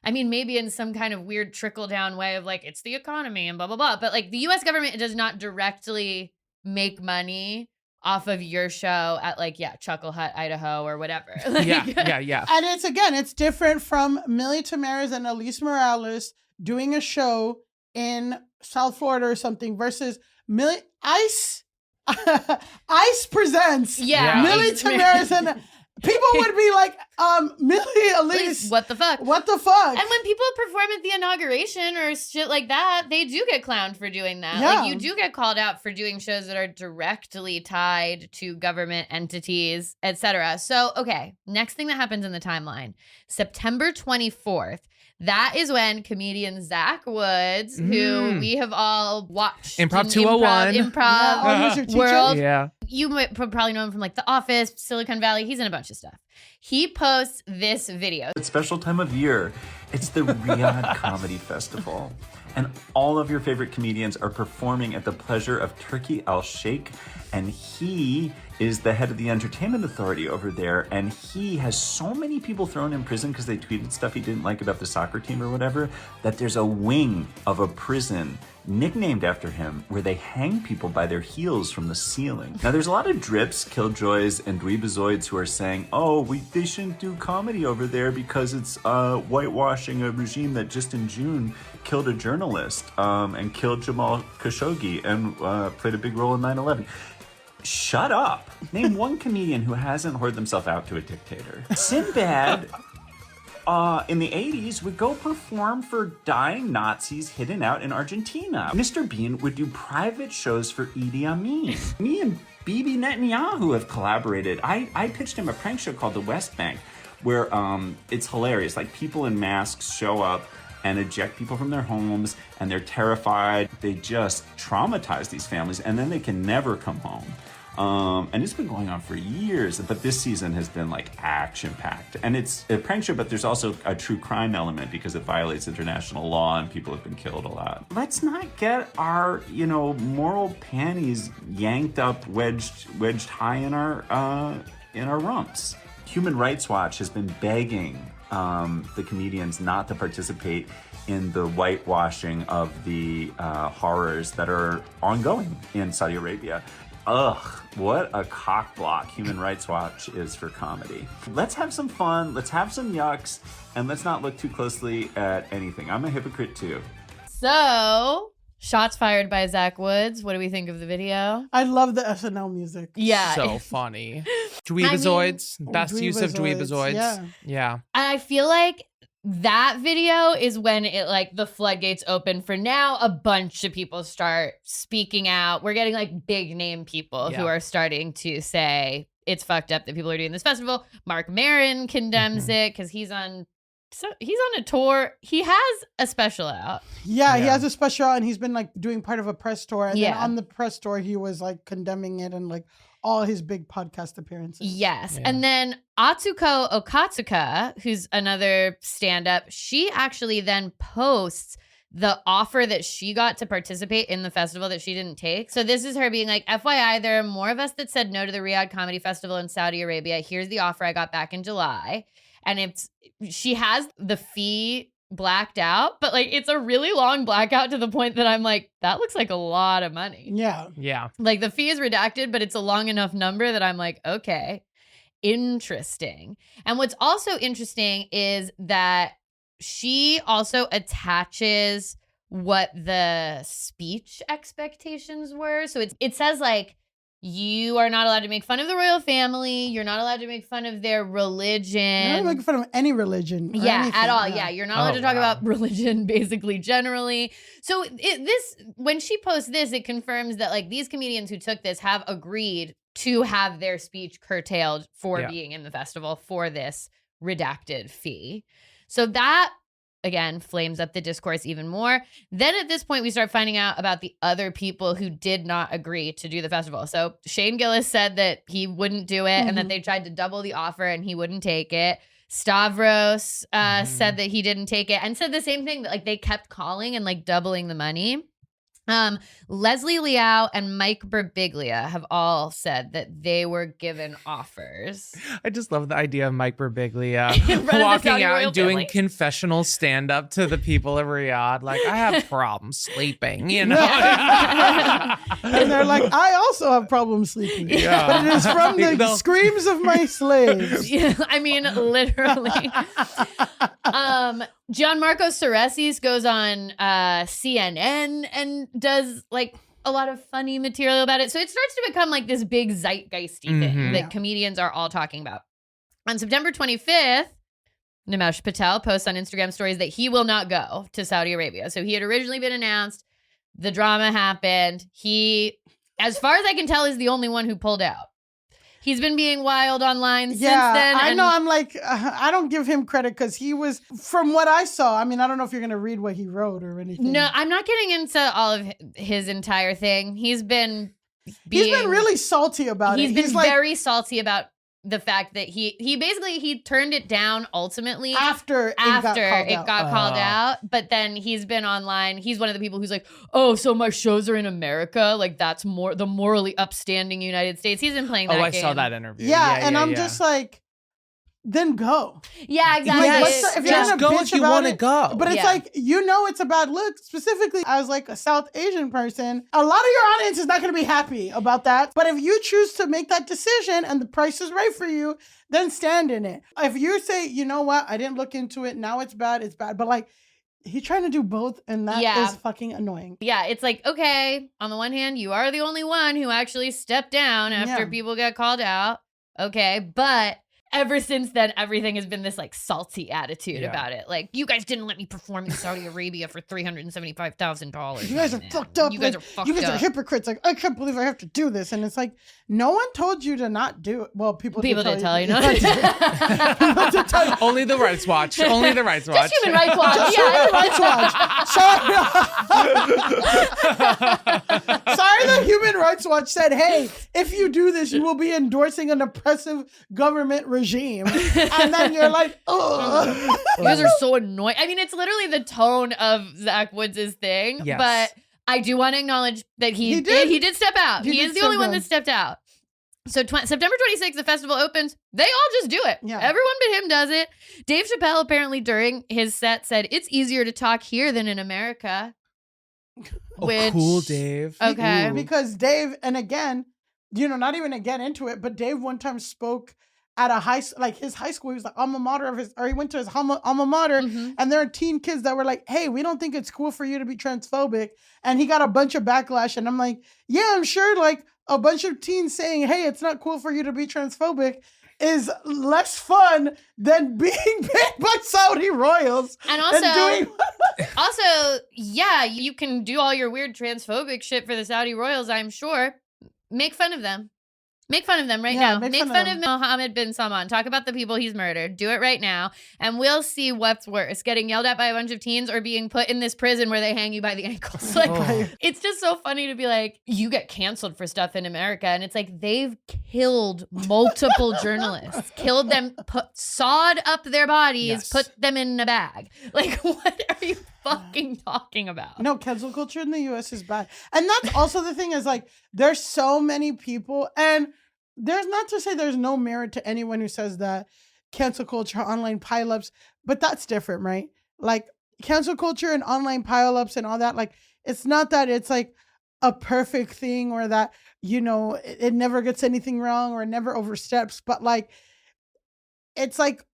I mean, maybe in some kind of weird trickle down way of like, it's the economy and blah, blah, blah. But like the US government does not directly make money off of your show at like, Chuckle Hut, Idaho or whatever. Like, Yeah. And it's different from Millie Tamaris and Elise Morales doing a show in South Florida or something versus Ice presents Millie Tamaris and people would be like, Millie, Elise, what the fuck? And when people perform at the inauguration or shit like that, they do get clowned for doing that. Yeah. Like you do get called out for doing shows that are directly tied to government entities, etc. So, okay, next thing that happens in the timeline, September 24th. That is when comedian Zach Woods, who we have all watched Improv 201 improv world. Yeah. You might probably know him from like The Office, Silicon Valley. He's in a bunch of stuff. He posts this video. It's a special time of year. It's the Riyadh Comedy Festival. And all of your favorite comedians are performing at the pleasure of Turki Al-Sheikh. And he is the head of the entertainment authority over there. And he has so many people thrown in prison because they tweeted stuff he didn't like about the soccer team or whatever, that there's a wing of a prison nicknamed after him where they hang people by their heels from the ceiling. Now, there's a lot of drips, killjoys, and dweebazoids who are saying, oh, they shouldn't do comedy over there because it's whitewashing a regime that just in June killed a journalist and killed Jamal Khashoggi and played a big role in 9/11. Shut up. Name one comedian who hasn't whored themselves out to a dictator. Sinbad in the 80s would go perform for dying Nazis hidden out in Argentina. Mr. Bean would do private shows for Idi Amin. Me and Bibi Netanyahu have collaborated. I pitched him a prank show called The West Bank, where it's hilarious. Like people in masks show up and eject people from their homes, and they're terrified. They just traumatize these families, and then they can never come home. And it's been going on for years, but this season has been like action-packed. And it's a prank show, but there's also a true crime element because it violates international law and people have been killed a lot. Let's not get our, moral panties yanked up, wedged high in our rumps. Human Rights Watch has been begging the comedians not to participate in the whitewashing of the horrors that are ongoing in Saudi Arabia. Ugh, what a cock block Human Rights Watch is for comedy. Let's have some fun, let's have some yucks, and let's not look too closely at anything. I'm a hypocrite too. So, shots fired by Zach Woods. What do we think of the video? I love the SNL music. Yeah. So funny. Dweebazoids, best use of Dweebazoids, Dweebazoids. Yeah. I feel like that video is when it like the floodgates open for now. A bunch of people start speaking out. We're getting like big name people who are starting to say it's fucked up that people are doing this festival. Mark Maron condemns it because he's on a tour. He has a special out. Yeah, he has a special out, and he's been like doing part of a press tour. And then on the press tour, he was like condemning it and like all his big podcast appearances. Yes. Yeah. And then Atsuko Okatsuka, who's another stand-up, she actually then posts the offer that she got to participate in the festival that she didn't take. So this is her being like, FYI, there are more of us that said no to the Riyadh Comedy Festival in Saudi Arabia. Here's the offer I got back in July. And she has the fee blacked out, but like it's a really long blackout to the point that I'm like, that looks like a lot of money. Yeah. Like the fee is redacted, but it's a long enough number that I'm like, okay, interesting. And what's also interesting is that she also attaches what the speech expectations were. So it says like, you are not allowed to make fun of the royal family. You're not allowed to make fun of their religion. You're not making fun of any religion. Yeah, at all. Yeah, you're not allowed to talk about religion, basically, generally. So when she posts this, it confirms that like these comedians who took this have agreed to have their speech curtailed for being in the festival for this redacted fee. So that, again, flames up the discourse even more. Then at this point, we start finding out about the other people who did not agree to do the festival. So Shane Gillis said that he wouldn't do it and that they tried to double the offer and he wouldn't take it. Stavros said that he didn't take it and said the same thing, that like they kept calling and like doubling the money. Leslie Liao and Mike Birbiglia have all said that they were given offers. I just love the idea of Mike Birbiglia walking out and doing confessional stand-up to the people of Riyadh. Like, I have problems sleeping, you know? And they're like, I also have problems sleeping. Yeah. But it is from the screams of my slaves. Yeah, I mean, literally. Gianmarco Ceresis goes on CNN and does like a lot of funny material about it. So it starts to become like this big zeitgeisty thing that comedians are all talking about. On September 25th, Nimesh Patel posts on Instagram stories that he will not go to Saudi Arabia. So he had originally been announced. The drama happened. He, as far as I can tell, is the only one who pulled out. He's been being wild online since then. I know. I'm like, I don't give him credit because he was, from what I saw, I mean, I don't know if you're going to read what he wrote or anything. No, I'm not getting into all of his entire thing. He's been really salty about it. He's been very salty about the fact that he basically turned it down ultimately after it got called out. But then he's been online. He's one of the people who's like, oh, so my shows are in America. Like that's more the morally upstanding United States. He's been playing that game. I saw that interview. Yeah, I'm just like, then go. Yeah, exactly. Yes. If you're gonna go bitch if you about want to it, go. But it's like, you know, it's a bad look. Specifically, as like a South Asian person, a lot of your audience is not going to be happy about that. But if you choose to make that decision and the price is right for you, then stand in it. If you say, you know what, I didn't look into it, now it's bad, it's bad. But like, he's trying to do both, and that is fucking annoying. Yeah, it's like, okay, on the one hand, you are the only one who actually stepped down after people get called out. Okay, but ever since then, everything has been this like salty attitude about it. Like, you guys didn't let me perform in Saudi Arabia for $375,000. You guys are fucked up. You guys are fucked up. You guys are hypocrites. Like, I can't believe I have to do this. And it's like, no one told you to not do it. Well, people did tell you not to do it. Only the Rights Watch. Only the Rights Watch. Just Human Rights Watch. Just Human Rights Watch. Sorry that Human Rights Watch said, hey, if you do this, you will be endorsing an oppressive government regime. And then you're like, oh. You guys are so annoying. I mean, it's literally the tone of Zach Woods' thing. Yes. But I do want to acknowledge that he did step out. He is the only one that stepped out. So September 26th, the festival opens. They all just do it. Yeah. Everyone but him does it. Dave Chappelle apparently during his set said, it's easier to talk here than in America. Which, cool, Dave. Okay. Because Dave, and again, you know, not even to get into it, but Dave one time spoke at a his high school. He was like alma mater of his, or he went to his alma mater, and there are teen kids that were like, "Hey, we don't think it's cool for you to be transphobic," and he got a bunch of backlash. And I'm like, yeah, I'm sure like a bunch of teens saying, "Hey, it's not cool for you to be transphobic," is less fun than being paid by Saudi royals. And also, yeah, you can do all your weird transphobic shit for the Saudi royals, I'm sure. Make fun of them. Make fun of them right now. Make fun of Mohammed bin Salman. Talk about the people he's murdered. Do it right now. And we'll see what's worse, getting yelled at by a bunch of teens or being put in this prison where they hang you by the ankles. Like, it's just so funny to be like, you get canceled for stuff in America. And it's like, they've killed multiple journalists, killed them, sawed up their bodies, put them in a bag. Like, what are you fucking talking about? No, cancel culture in the US is bad. And that's also the thing is like, there's so many people, and there's not to say there's no merit to anyone who says that cancel culture, online pileups, but that's different, right? Like cancel culture and online pileups and all that, like, it's not that it's like a perfect thing or that, you know, it never gets anything wrong or it never oversteps, but like, it's like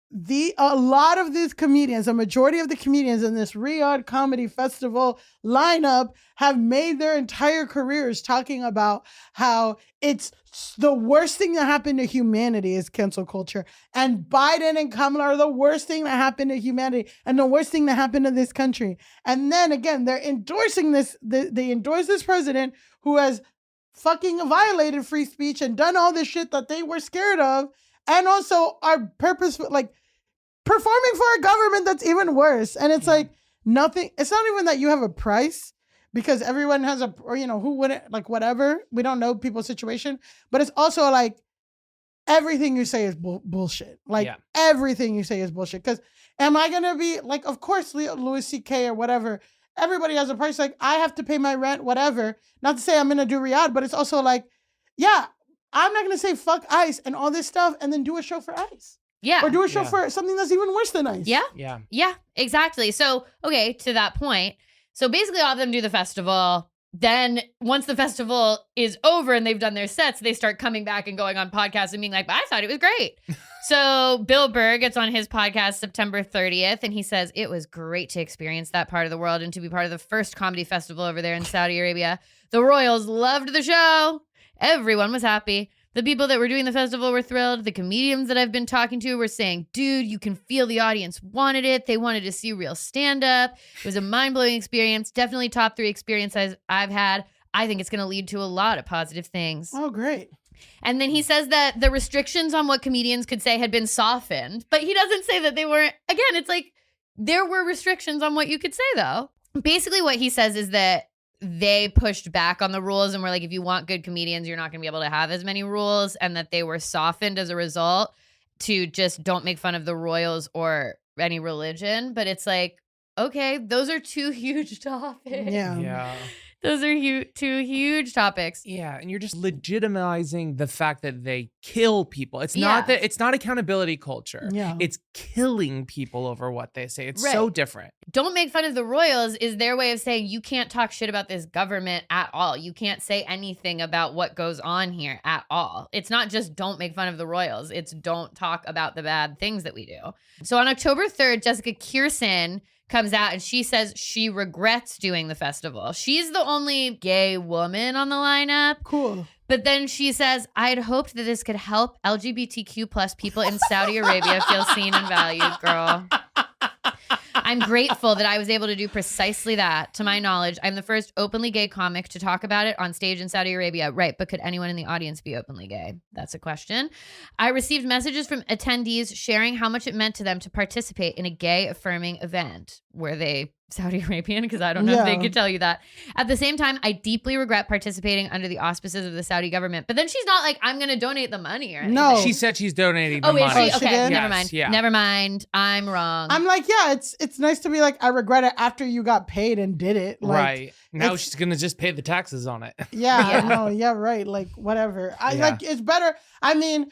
a lot of these comedians, a majority of the comedians in this Riyadh Comedy Festival lineup have made their entire careers talking about how it's the worst thing that happened to humanity is cancel culture. And Biden and Kamala are the worst thing that happened to humanity and the worst thing that happened to this country. And then again, they're endorsing this. They endorse this president who has fucking violated free speech and done all this shit that they were scared of. And also are purposeful, like performing for a government that's even worse. And it's like nothing. It's not even that you have a price because everyone has or, you know, who wouldn't, like whatever. We don't know people's situation. But it's also like everything you say is bullshit. Like everything you say is bullshit. Because am I going to be like, of course, Louis C.K. or whatever. Everybody has a price. Like I have to pay my rent, whatever. Not to say I'm going to do Riyadh, but it's also like, yeah, I'm not going to say fuck ICE and all this stuff and then do a show for ICE. Yeah. Or do a show for something that's even worse than ICE. Yeah. Yeah. Yeah, exactly. So, okay, to that point. So basically all of them do the festival. Then once the festival is over and they've done their sets, they start coming back and going on podcasts and being like, I thought it was great. So Bill Burr gets on his podcast September 30th and he says, it was great to experience that part of the world and to be part of the first comedy festival over there in Saudi Arabia. The royals loved the show. Everyone was happy. The people that were doing the festival were thrilled. The comedians that I've been talking to were saying, dude, you can feel the audience wanted it. They wanted to see real stand-up. It was a mind-blowing experience. Definitely top 3 experiences I've had. I think it's going to lead to a lot of positive things. Oh, great. And then he says that the restrictions on what comedians could say had been softened. But he doesn't say that they weren't. Again, it's like there were restrictions on what you could say, though. Basically, what he says is that they pushed back on the rules and were like, if you want good comedians, you're not going to be able to have as many rules, and that they were softened as a result to just don't make fun of the royals or any religion. But it's like, okay, those are 2 huge topics. Yeah. Those are 2 huge topics. Yeah, and you're just legitimizing the fact that they kill people. It's not that it's not accountability culture. Yeah. It's killing people over what they say. It's so different. Don't make fun of the royals is their way of saying you can't talk shit about this government at all. You can't say anything about what goes on here at all. It's not just don't make fun of the royals. It's don't talk about the bad things that we do. So on October 3rd, Jessica Kirson comes out and she says she regrets doing the festival. She's the only gay woman on the lineup. Cool. But then she says, I'd hoped that this could help LGBTQ plus people in Saudi Arabia feel seen and valued, girl. I'm grateful that I was able to do precisely that. To my knowledge, I'm the first openly gay comic to talk about it on stage in Saudi Arabia. Right, but could anyone in the audience be openly gay? That's a question. I received messages from attendees sharing how much it meant to them to participate in a gay affirming event. Were they Saudi Arabian? Because I don't know if they could tell you that. At the same time, I deeply regret participating under the auspices of the Saudi government. But then she's not like, I'm going to donate the money or anything. No. She said she's donating the money. money. She? Okay, did? never mind. Yeah. Never mind. I'm wrong. I'm like, yeah, it's nice to be like, I regret it after you got paid and did it. Like, right. Now she's going to just pay the taxes on it. Yeah, I know. Yeah, right. Like, whatever. Like, it's better. I mean,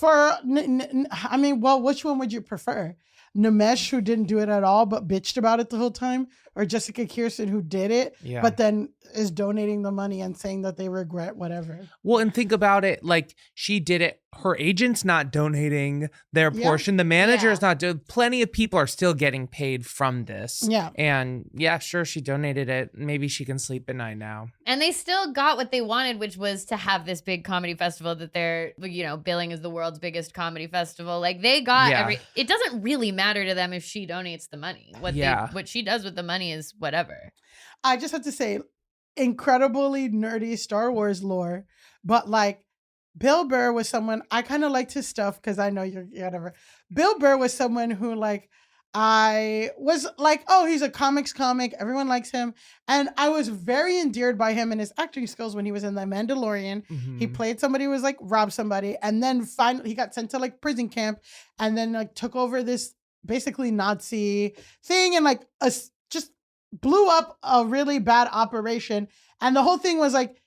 well, which one would you prefer? Nimesh, who didn't do it at all but bitched about it the whole time, or Jessica Kirsten who did it, Yeah. but then is donating the money and saying that they regret whatever. Well, and think about it, like she did it. Her agent's not donating their Yeah. portion. The manager is Yeah. not doing. Plenty of people are still getting paid from this. Yeah. And yeah, sure, she donated it. Maybe she can sleep at night now. And they still got what they wanted, which was to have this big comedy festival that they're, billing as the world's biggest comedy festival. Like they got it doesn't really matter to them if she donates the money. What she does with the money is whatever. I just have to say, incredibly nerdy Star Wars lore, but like Bill Burr was someone I kind of liked his stuff because I know you're whatever. Bill Burr was someone who like I was like, oh, he's a comics comic. Everyone likes him. And I was very endeared by him and his acting skills when he was in The Mandalorian. Mm-hmm. He played somebody who was like robbed somebody. And then finally he got sent to like prison camp and then like took over this basically Nazi thing and like just blew up a really bad operation. And the whole thing was like,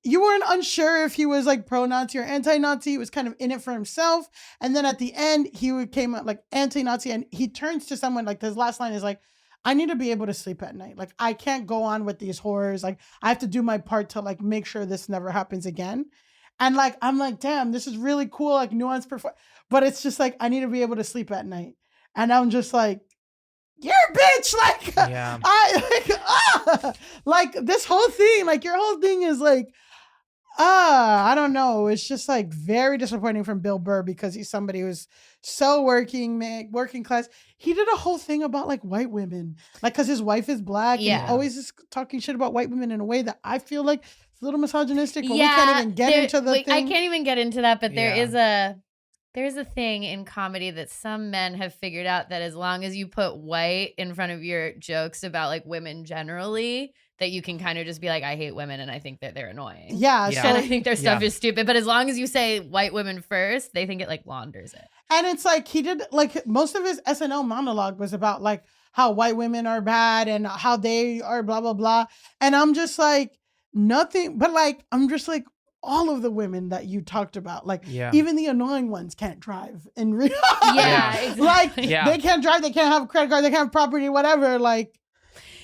you weren't unsure if he was like pro-Nazi or anti-Nazi. He was kind of in it for himself. And then at the end, he came out like anti-Nazi and he turns to someone like his last line is like, I need to be able to sleep at night. Like I can't go on with these horrors. Like I have to do my part to like make sure this never happens again. And like, I'm like, damn, this is really cool. Like nuanced but it's just like, I need to be able to sleep at night. And I'm just like, you're a bitch. Like, Yeah. like this whole thing, like your whole thing is like, I don't know. It's just like very disappointing from Bill Burr because he's somebody who's so working class. He did a whole thing about like white women, like because his wife is black. Yeah. And he always is talking shit about white women in a way that I feel like it's a little misogynistic. But we can't even get into the thing. I can't even get into that, but Yeah. there's a thing in comedy that some men have figured out that as long as you put white in front of your jokes about like women generally, that you can kind of just be like, I hate women and I think that they're annoying. Yeah. Yeah. So And I think their stuff is stupid. But as long as you say white women first, they think it like launders it. And it's like he did like most of his SNL monologue was about like how white women are bad and how they are blah, blah, blah. And I'm just like, nothing, but like, I'm just like, all of the women that you talked about, like even the annoying ones can't drive in real life. Yeah, exactly. Like they can't drive, they can't have a credit card, they can't have property, whatever. Like,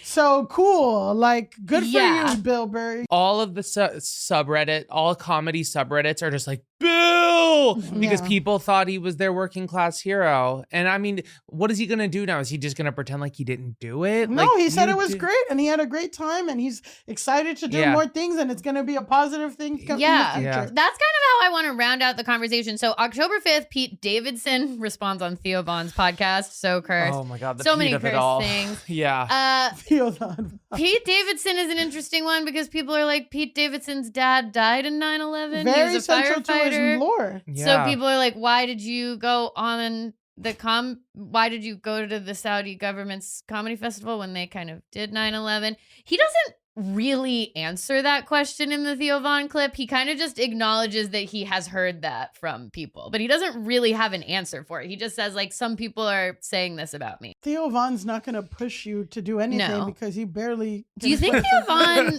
so cool. Like, good for you, Bill Burr. All of the subreddit, all comedy subreddits are just like, Bill! Because people thought he was their working class hero. And I mean, what is he going to do now? Is he just going to pretend like he didn't do it? No, like, he said it was great and he had a great time and he's excited to do more things and it's going to be a positive thing in the future. That's kind of how I want to round out the conversation. So October 5th, Pete Davidson responds on Theo Von's podcast. So cursed. Oh my God, the so Pete many of it cursed all. things. Yeah. Pete Davidson is an interesting one because people are like, Pete Davidson's dad died in 9/11. Very he was a central to his firefighter. lore. So people are like, why did you go on why did you go to the Saudi government's comedy festival when they kind of did 9/11? He doesn't really answer that question in the Theo Von clip. He kind of just acknowledges that he has heard that from people, but he doesn't really have an answer for it. He just says like, some people are saying this about me. Theo Von's not going to push you to do anything because he barely. Do you think Theo Von?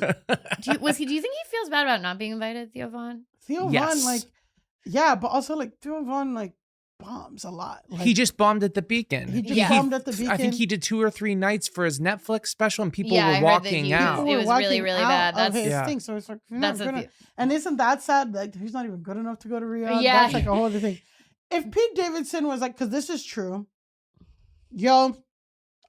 Do you think he feels bad about not being invited, Theo Von? Theo Von, like, yeah, but also like Theo Von, like bombs a lot. Like, he just bombed at the Beacon. He just bombed at the Beacon. I think he did 2 or 3 nights for his Netflix special, and people I were heard walking that out. It was really, really bad. That's his thing. So it's like, that's and isn't that sad? Like he's not even good enough to go to Riyadh. Yeah. That's like a whole other thing. If Pete Davidson was like, because this is true, yo,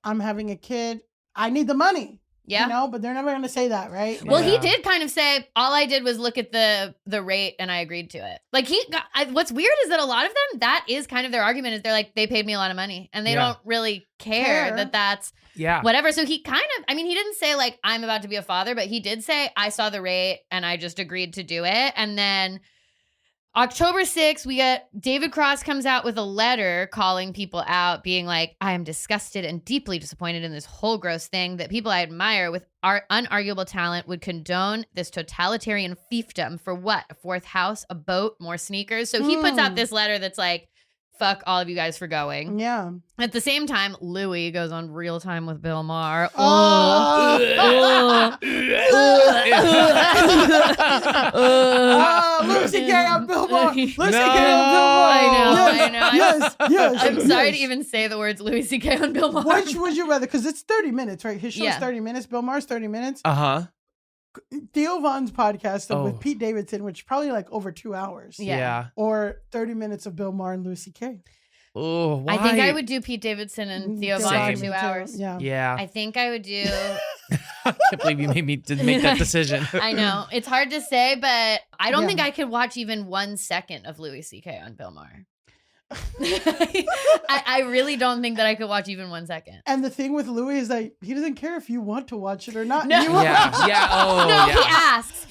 I'm having a kid. I need the money. Yeah. You know, but they're never going to say that, right? Well, he did kind of say, all I did was look at the rate and I agreed to it. Like what's weird is that a lot of them, that is kind of their argument is they're like, they paid me a lot of money and they don't really care that that's whatever. So he kind of, I mean, he didn't say like, I'm about to be a father, but he did say, I saw the rate and I just agreed to do it. And then October 6th, we got David Cross comes out with a letter calling people out, being like, I am disgusted and deeply disappointed in this whole gross thing that people I admire with unarguable talent would condone this totalitarian fiefdom for what? A 4th house, a boat, more sneakers. So he puts out this letter that's like, fuck all of you guys for going. Yeah. At the same time, Louis goes on Real Time with Bill Maher. Louis C.K. on Bill Maher. Louis C.K. on Bill Maher. I know. Yes. I'm sorry to even say the words Louis C.K. on Bill Maher. Which would you rather? Because it's 30 minutes, right? His show's 30 minutes. Bill Maher's 30 minutes. Theo Von's podcast with Pete Davidson, which is probably like over 2 hours. Yeah. Or 30 minutes of Bill Maher and Louis C.K. Oh, why? I think I would do Pete Davidson and Theo Von for 2 hours. Yeah. I think I would do. I can't believe you made me make that decision. I know. It's hard to say, but I don't think I could watch even 1 second of Louis C.K. on Bill Maher. I really don't think that I could watch even 1 second. And the thing with Louis is that he doesn't care if you want to watch it or not. No. He asks.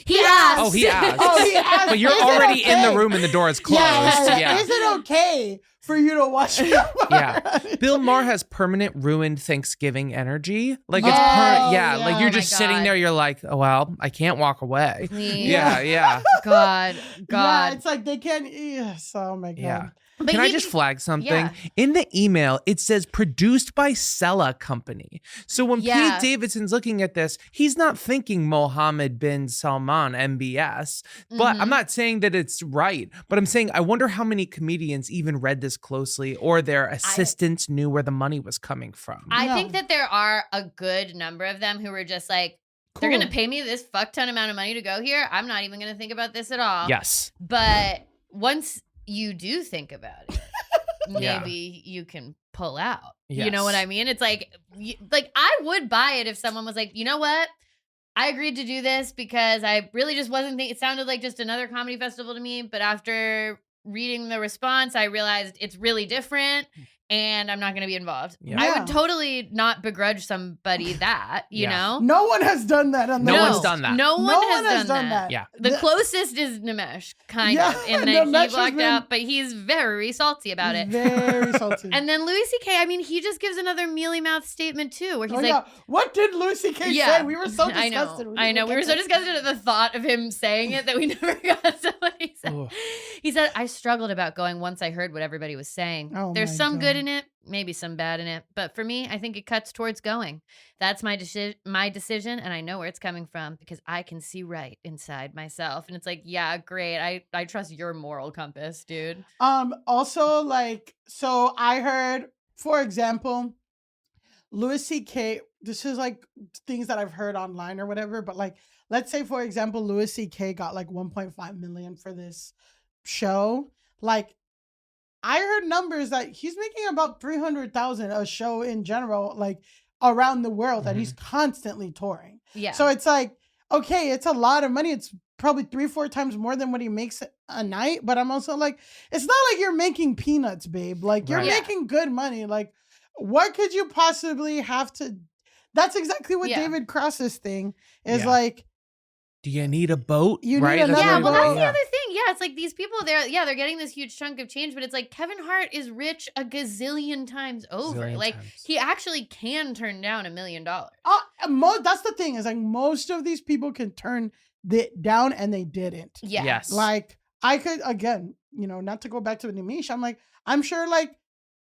He asks. Oh, he asks. But you're already in the room and the door is closed. Yeah. Is it okay for you to watch it? Yeah. Bill Maher has permanent ruined Thanksgiving energy. Like it's like you're just sitting there, you're like, oh, well, I can't walk away. Please. Yeah. God. Yeah, it's like they can't. Yes. Oh my God. Yeah. But Can I just flag something? Yeah. In the email, it says produced by Sella Company. So when Pete Davidson's looking at this, he's not thinking Mohammed bin Salman, MBS. But I'm not saying that it's right. But I'm saying I wonder how many comedians even read this closely or their assistants knew where the money was coming from. I think that there are a good number of them who were just like, they're going to pay me this fuck ton amount of money to go here. I'm not even going to think about this at all. Yes. But once you do think about it, maybe you can pull out. Yes. You know what I mean? It's like I would buy it if someone was like, you know what? I agreed to do this because I really just wasn't it sounded like just another comedy festival to me. But after reading the response, I realized it's really different and I'm not going to be involved. Yeah. I would totally not begrudge somebody that, you know? No one has done that. No one's done that. No one has done that. Yeah. The closest is Nimesh, kind of. And then he blocked out, but he's very salty about it. Very salty. And then Louis C.K., I mean, he just gives another mealy mouth statement too, where he's like, what did Louis C.K. say? We were so disgusted. I know. We were so disgusted at the thought of him saying it that we never got to what he said. He said, I struggled about going once I heard what everybody was saying. There's some good in it, maybe some bad in it. But for me, I think it cuts towards going. That's my decision, and I know where it's coming from because I can see right inside myself. And it's like, yeah, great. I trust your moral compass, dude. Also, like, so I heard, for example, Louis C.K., this is like things that I've heard online or whatever, but like, let's say, for example, Louis C.K. got like 1.5 million for this show. Like, I heard numbers that he's making about 300,000 a show in general, like around the world, that he's constantly touring. Yeah. So it's like, okay, it's a lot of money. It's probably 3-4 times more than what he makes a night. But I'm also like, it's not like you're making peanuts, babe. Like you're making good money. Like what could you possibly have to? That's exactly what David Cross's thing is like. Do you need a boat? You need another well, boat. that's the other thing. Yeah, it's like these people, they're getting this huge chunk of change, but it's like Kevin Hart is rich a gazillion times over. He actually can turn down $1 million. That's the thing is like most of these people can turn it down and they didn't. Yeah. Yes. Like I could, again, you know, not to go back to Nimesh, I'm like, I'm sure like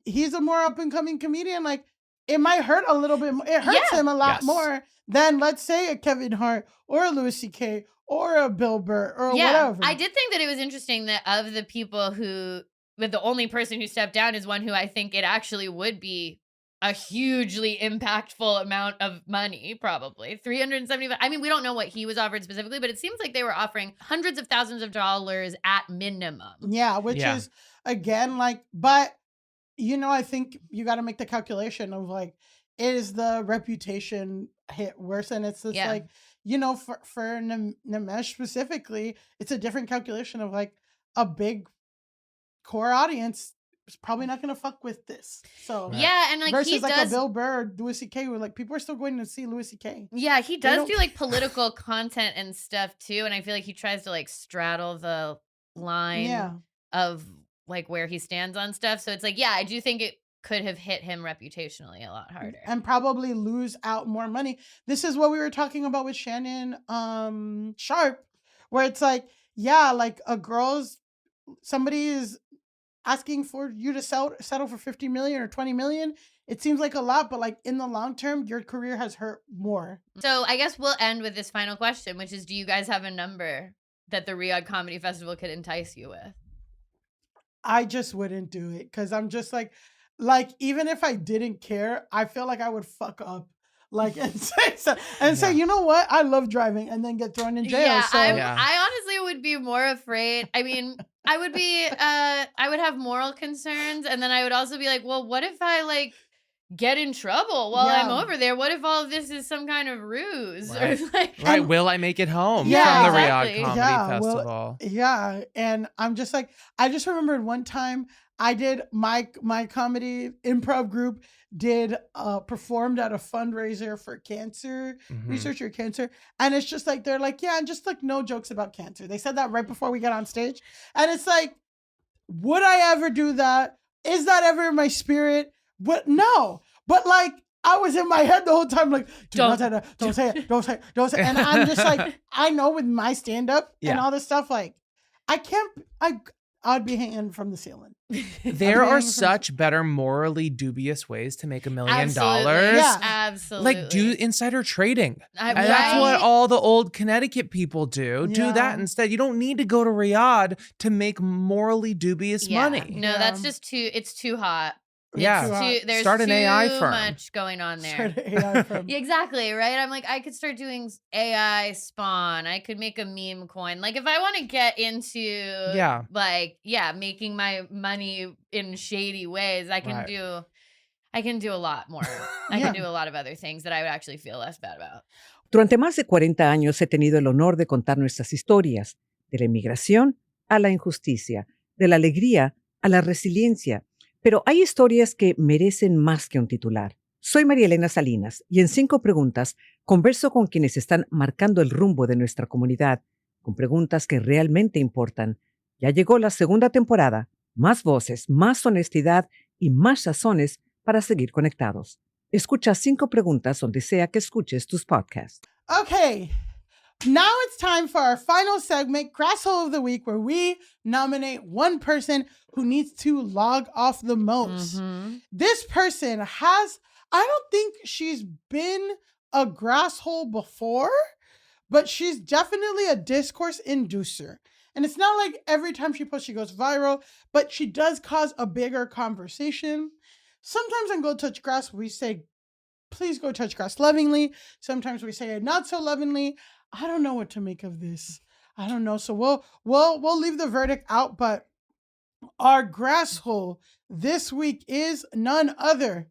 he's a more up and coming comedian. Like it might hurt a little bit. It hurts him a lot more than, let's say, a Kevin Hart or a Louis C.K. or a Bill Burr or whatever. I did think that it was interesting that of the people who, but the only person who stepped down is one who I think it actually would be a hugely impactful amount of money, probably. 375. I mean, we don't know what he was offered specifically, but it seems like they were offering hundreds of thousands of dollars at minimum. Yeah, which is, again, like, but, you know, I think you got to make the calculation of like, is the reputation hit worse? And it's just like, you know, for Nimesh specifically, it's a different calculation of like a big core audience is probably not going to fuck with this. So and like versus he like does, a Bill Burr or Louis C.K. where like people are still going to see Louis C.K. Yeah, he does do like political content and stuff too, and I feel like he tries to like straddle the line of like where he stands on stuff. So it's like, I do think it could have hit him reputationally a lot harder and probably lose out more money. This is what we were talking about with Shannon Sharp, where it's like, like somebody is asking for you to settle for 50 million or 20 million, it seems like a lot, but like in the long term, your career has hurt more. So I guess we'll end with this final question, which is, do you guys have a number that the Riyadh Comedy Festival could entice you with? I just wouldn't do it because I'm just like even if I didn't care, I feel like I would fuck up. Like and say, you know what? I love driving, and then get thrown in jail. Yeah, so I honestly would be more afraid. I mean, I would have moral concerns, and then I would also be like, well, what if I like get in trouble while I'm over there? What if all of this is some kind of ruse? Right. Or like, Will I make it home from the exactly. Riyadh Comedy Festival? Well, and I'm just like, I just remembered one time I did my comedy improv group performed at a fundraiser for cancer research or cancer, and it's just like they're like, yeah, and just like no jokes about cancer. They said that right before we got on stage, and it's like, would I ever do that? Is that ever in my spirit? But no, but like I was in my head the whole time, like, don't say that, don't say it, don't say it. And I'm just like, I know with my stand up and all this stuff, like I'd be hanging from the ceiling. There are such better morally dubious ways to make $1 million. Yeah. Absolutely. Like do insider trading. Right? That's what all the old Connecticut people do. Do Yeah. that instead. You don't need to go to Riyadh to make morally dubious money. No, that's just it's too hot. There's Start an AI too firm. much going on there. Start an AI firm. Yeah, exactly, right? I'm like, I could start doing AI spawn. I could make a meme coin. Like, if I want to get into, making my money in shady ways, I can do a lot more. I can do a lot of other things that I would actually feel less bad about. Durante más de 40 años he tenido el honor de contar nuestras historias, de la inmigración a la injusticia, de la alegría a la resiliencia. Pero hay historias que merecen más que un titular. Soy María Elena Salinas y en 5 preguntas converso con quienes están marcando el rumbo de nuestra comunidad, con preguntas que realmente importan. Ya llegó la segunda temporada. Más voces, más honestidad y más razones para seguir conectados. Escucha 5 preguntas donde sea que escuches tus podcasts. Okay. Now it's time for our final segment, Grasshole of the Week, where we nominate one person who needs to log off the most. This person I don't think she's been a grasshole before, but she's definitely a discourse inducer. And it's not like every time she posts, she goes viral, but she does cause a bigger conversation. Sometimes on Go Touch Grass, we say, please go touch grass lovingly. Sometimes we say it not so lovingly. I don't know what to make of this. I don't know. So we'll leave the verdict out, but our grasshole this week is none other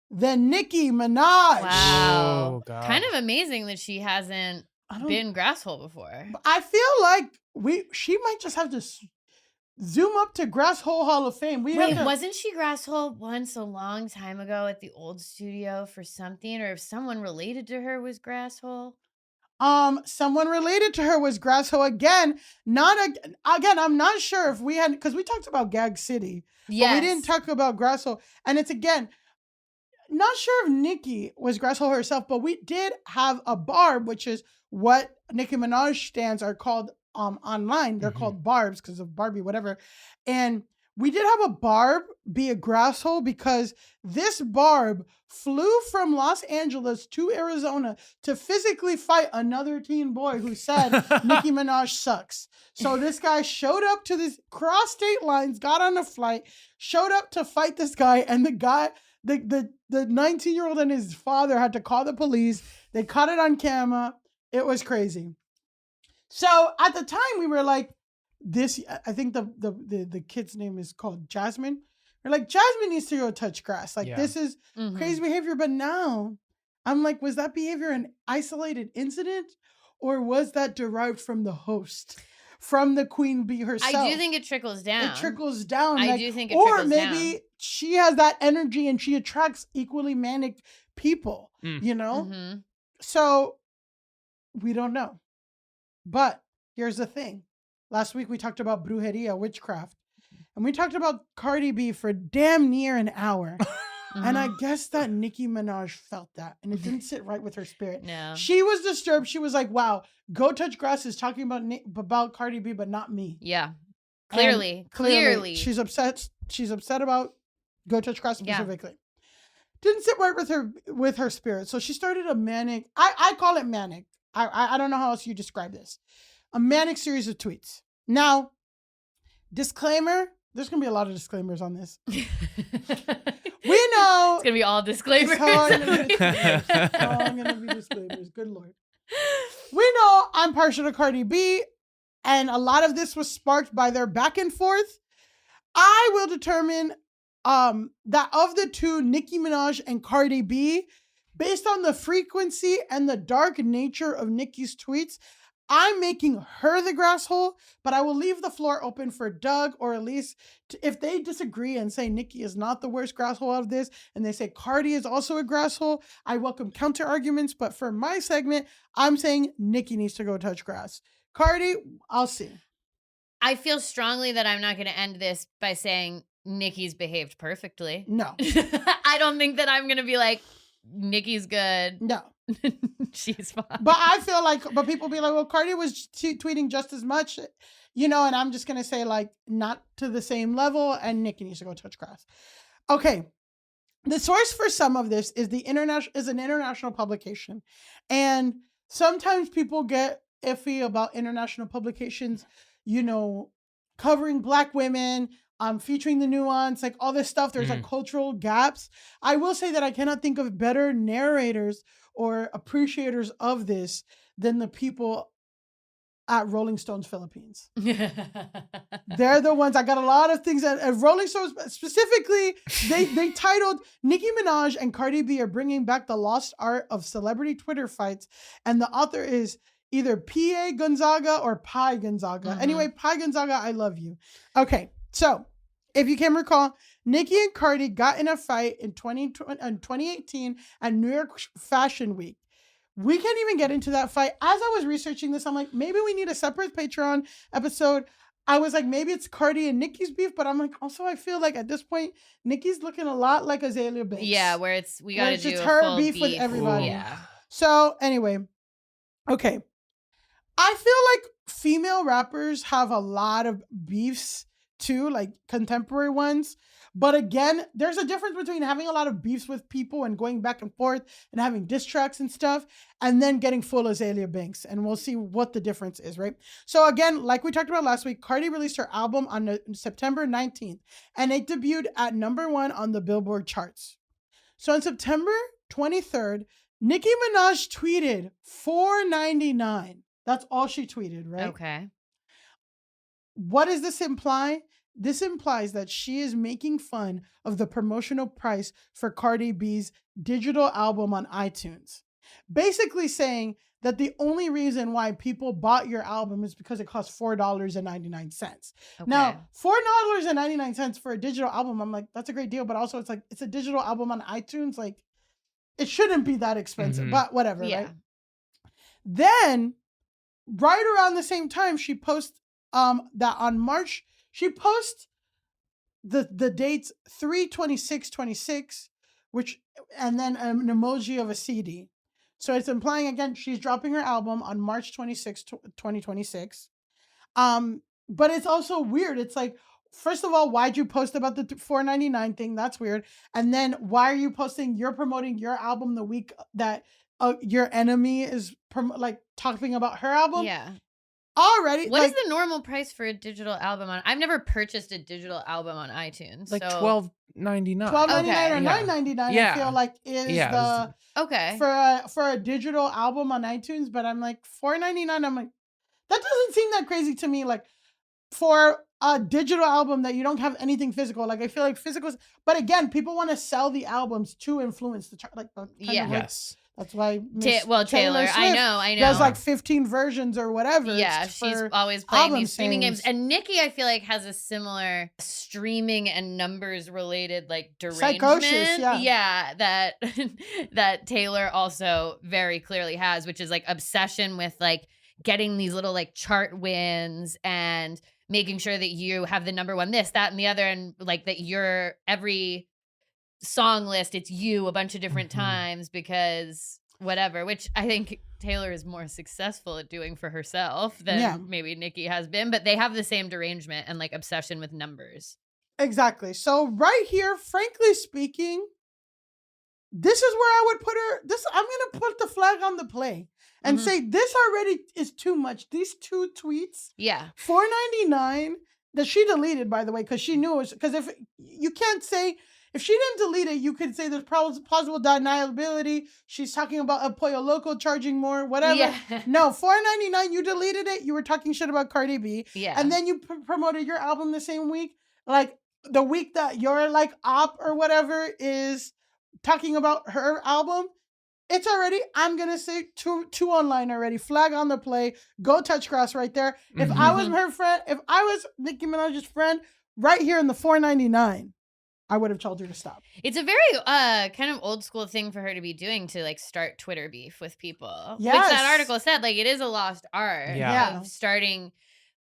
than Nicki Minaj. Wow. Oh, God. Kind of amazing that she hasn't been grasshole before. I feel like she might just have to zoom up to Grasshole Hall of Fame. Wasn't she grasshole once a long time ago at the old studio for something? Or if someone related to her was grasshole? Someone related to her was Grasshole again. I'm not sure if we had, because we talked about Gag City. Yes. But we didn't talk about Grasshole. And it's again, not sure if Nicki was Grasshole herself, but we did have a barb, which is what Nicki Minaj stands are called online. They're called barbs because of Barbie, whatever. And we did have a barb be a grasshole because this barb flew from Los Angeles to Arizona to physically fight another teen boy who said Nicki Minaj sucks. So this guy showed up to this cross state lines, got on a flight, showed up to fight this guy, and the guy, the 19-year-old and his father had to call the police. They caught it on camera. It was crazy. So at the time we were like, I think the kid's name is called Jasmine. We're like, Jasmine needs to go touch grass. Like, this is crazy behavior. But now I'm like, was that behavior an isolated incident? Or was that derived from the host? From the queen bee herself? I do think it trickles down. It trickles down. I do think it trickles down. Or maybe she has that energy and she attracts equally manic people, you know? So we don't know. But here's the thing. Last week we talked about brujeria, witchcraft. And we talked about Cardi B for damn near an hour. And I guess that Nicki Minaj felt that. And it didn't sit right with her spirit. No. She was disturbed. She was like, wow, Go Touch Grass is talking about Cardi B, but not me. Yeah. Clearly. She's obsessed she's upset about Go Touch Grass specifically. Didn't sit right with her spirit. So she started a manic, I call it manic. I don't know how else you describe this. A manic series of tweets. Now, disclaimer, there's going to be a lot of disclaimers on this. We know. It's going to be all disclaimers. It's all going to be disclaimers. Good Lord. We know I'm partial to Cardi B, and a lot of this was sparked by their back and forth. I will determine that of the two, Nicki Minaj and Cardi B, based on the frequency and the dark nature of Nicki's tweets, I'm making her the grasshole, but I will leave the floor open for Doug, or at least if they disagree and say Nicki is not the worst grasshole out of this, and they say Cardi is also a grasshole, I welcome counter arguments. But for my segment, I'm saying Nicki needs to go touch grass. Cardi, I'll see. I feel strongly that I'm not going to end this by saying Nicki's behaved perfectly. No. I don't think that I'm going to be like, Nicki's good. No. She's fine. But I feel like, but people be like, well, Cardi was tweeting just as much, and I'm just going to say like, not to the same level, and Nicki needs to go touch grass. Okay. The source for some of this is an international publication. And sometimes people get iffy about international publications, covering Black women, featuring the nuance, like all this stuff. There's like cultural gaps. I will say that I cannot think of better narrators or appreciators of this than the people at Rolling Stones Philippines. They're the ones. I got a lot of things at Rolling Stones specifically. They titled Nicki Minaj and Cardi B are bringing back the lost art of celebrity Twitter fights, and the author is either P.A. Gonzaga or Pi Gonzaga. Anyway, Pi Gonzaga, I love you. Okay. So, if you can recall, Nicki and Cardi got in a fight in 2018 at New York Fashion Week. We can't even get into that fight. As I was researching this, I'm like, maybe we need a separate Patreon episode. I was like, maybe it's Cardi and Nicki's beef, but I'm like, also, I feel like at this point, Nicki's looking a lot like Azalea Banks. Yeah, where we got to do just a her full beef with everybody. Ooh. Yeah. So, anyway, okay. I feel like female rappers have a lot of beefs too, like contemporary ones. But again, there's a difference between having a lot of beefs with people and going back and forth and having diss tracks and stuff, and then getting full Azalea Banks. And we'll see what the difference is, right? So again, like we talked about last week, Cardi released her album on September 19th, and it debuted at #1 on the Billboard charts. So on September 23rd, Nicki Minaj tweeted $4.99. That's all she tweeted, right? Okay. What does this imply? This implies that she is making fun of the promotional price for Cardi B's digital album on iTunes. Basically saying that the only reason why people bought your album is because it costs $4.99. Okay. Now, $4.99 for a digital album, I'm like, that's a great deal, but also it's like, it's a digital album on iTunes. Like, it shouldn't be that expensive, but whatever, right? Then, right around the same time, she posts that on March, she posts the dates 3/26/26, and then an emoji of a CD. So it's implying again she's dropping her album on March 26, 2026. But it's also weird. It's like, first of all, why'd you post about the $4.99 thing? That's weird. And then why are you posting? You're promoting your album the week that your enemy is talking about her album. Yeah. Already, what is the normal price for a digital album on? I've never purchased a digital album on iTunes. Like so. $12.99. $12.99 or $9.99. Yeah. I feel like is the for a digital album on iTunes. But I'm like $4.99. I'm like, that doesn't seem that crazy to me. Like for a digital album that you don't have anything physical. Like I feel like physical. But again, people want to sell the albums to influence the chart. Like Yes. That's why Taylor, I know. There's like 15 versions or whatever. Yeah, she's always playing these streaming games. And Nicki, I feel like, has a similar streaming and numbers related like derangement. Psychosis, yeah, that Taylor also very clearly has, which is like obsession with like getting these little like chart wins and making sure that you have the #1 this, that, and the other, and like that you're every song list, it's you a bunch of different times because whatever, which I think Taylor is more successful at doing for herself than maybe Nicki has been, but they have the same derangement and like obsession with numbers. Exactly. So right here, frankly speaking, this is where I would put her. I'm gonna put the flag on the play and say this already is too much. These 2 tweets, Yeah. $4.99 that she deleted, by the way, because she knew it was. Because if you can't say if she didn't delete it, you could say there's plausible deniability. She's talking about Pollo Loco charging more, whatever. Yeah. No, $4.99. You deleted it. You were talking shit about Cardi B. Yeah. And then you promoted your album the same week, like the week that your like op or whatever is talking about her album. It's already, I'm gonna say two online already. Flag on the play. Go touch grass right there. If I was her friend, if I was Nicki Minaj's friend, right here in the $4.99, I would have told her to stop. It's a very kind of old school thing for her to be doing, to like start Twitter beef with people. Yes. Which that article said, like, it is a lost art Yeah. of starting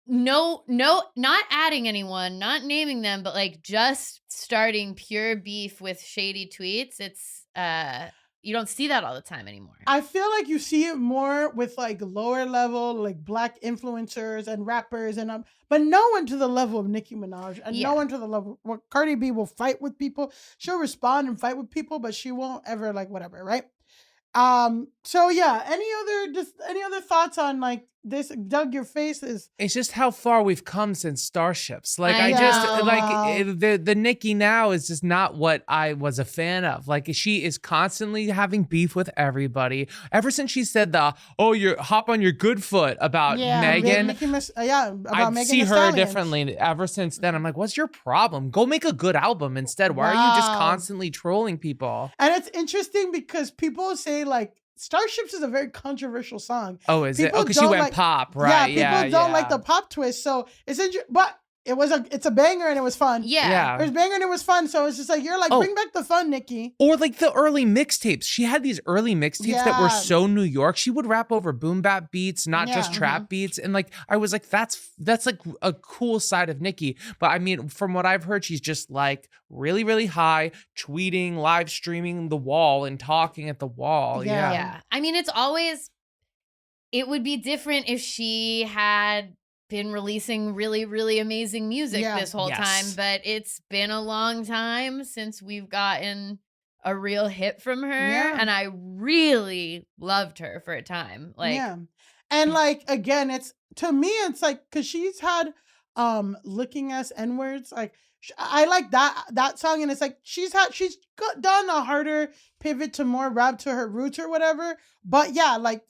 not adding anyone, not naming them, but like just starting pure beef with shady tweets. It's you don't see that all the time anymore. I feel like you see it more with like lower level, like black influencers and rappers, and but no one to the level of Nicki Minaj, and no one to the level. Well, Cardi B will fight with people. She'll respond and fight with people, but she won't ever like whatever, right? So yeah, any other thoughts on like this? Doug, your face is. It's just how far we've come since Starships. Like I I just know. like the Nicki now is just not what I was a fan of. Like she is constantly having beef with everybody. Ever since she said you hop on your good foot about Megan. About I Megan see Thee her Stallion. differently ever since then. I'm like, what's your problem? Go make a good album instead. Why are you just Wow. constantly trolling people? And it's interesting because people say like Starships is a very controversial song. Oh, is it? People Oh, because she don't went like- pop, right? Yeah, people don't like the pop twist. So it's but it's a banger and it was fun. Yeah. It was a banger and it was fun. So it's just like, you're like, bring back the fun, Nicki. Or like the early mixtapes. She had these early mixtapes that were Yeah. so New York. She would rap over boom bap beats, not just Yeah. trap beats. And like I was like, that's like a cool side of Nicki. But I mean, from what I've heard, she's just like really, really high, tweeting, live streaming the wall and talking at the wall. Yeah. Yeah. I mean, it would be different if she had been releasing really, really amazing music this whole Yes. time, but it's been a long time since we've gotten a real hit from her. Yeah. And I really loved her for a time. Like, yeah. And like, again, it's, to me, it's like, cause she's had, looking as N-words. Like, I like that song. And it's like, she's done a harder pivot to more rap to her roots or whatever. But yeah, like,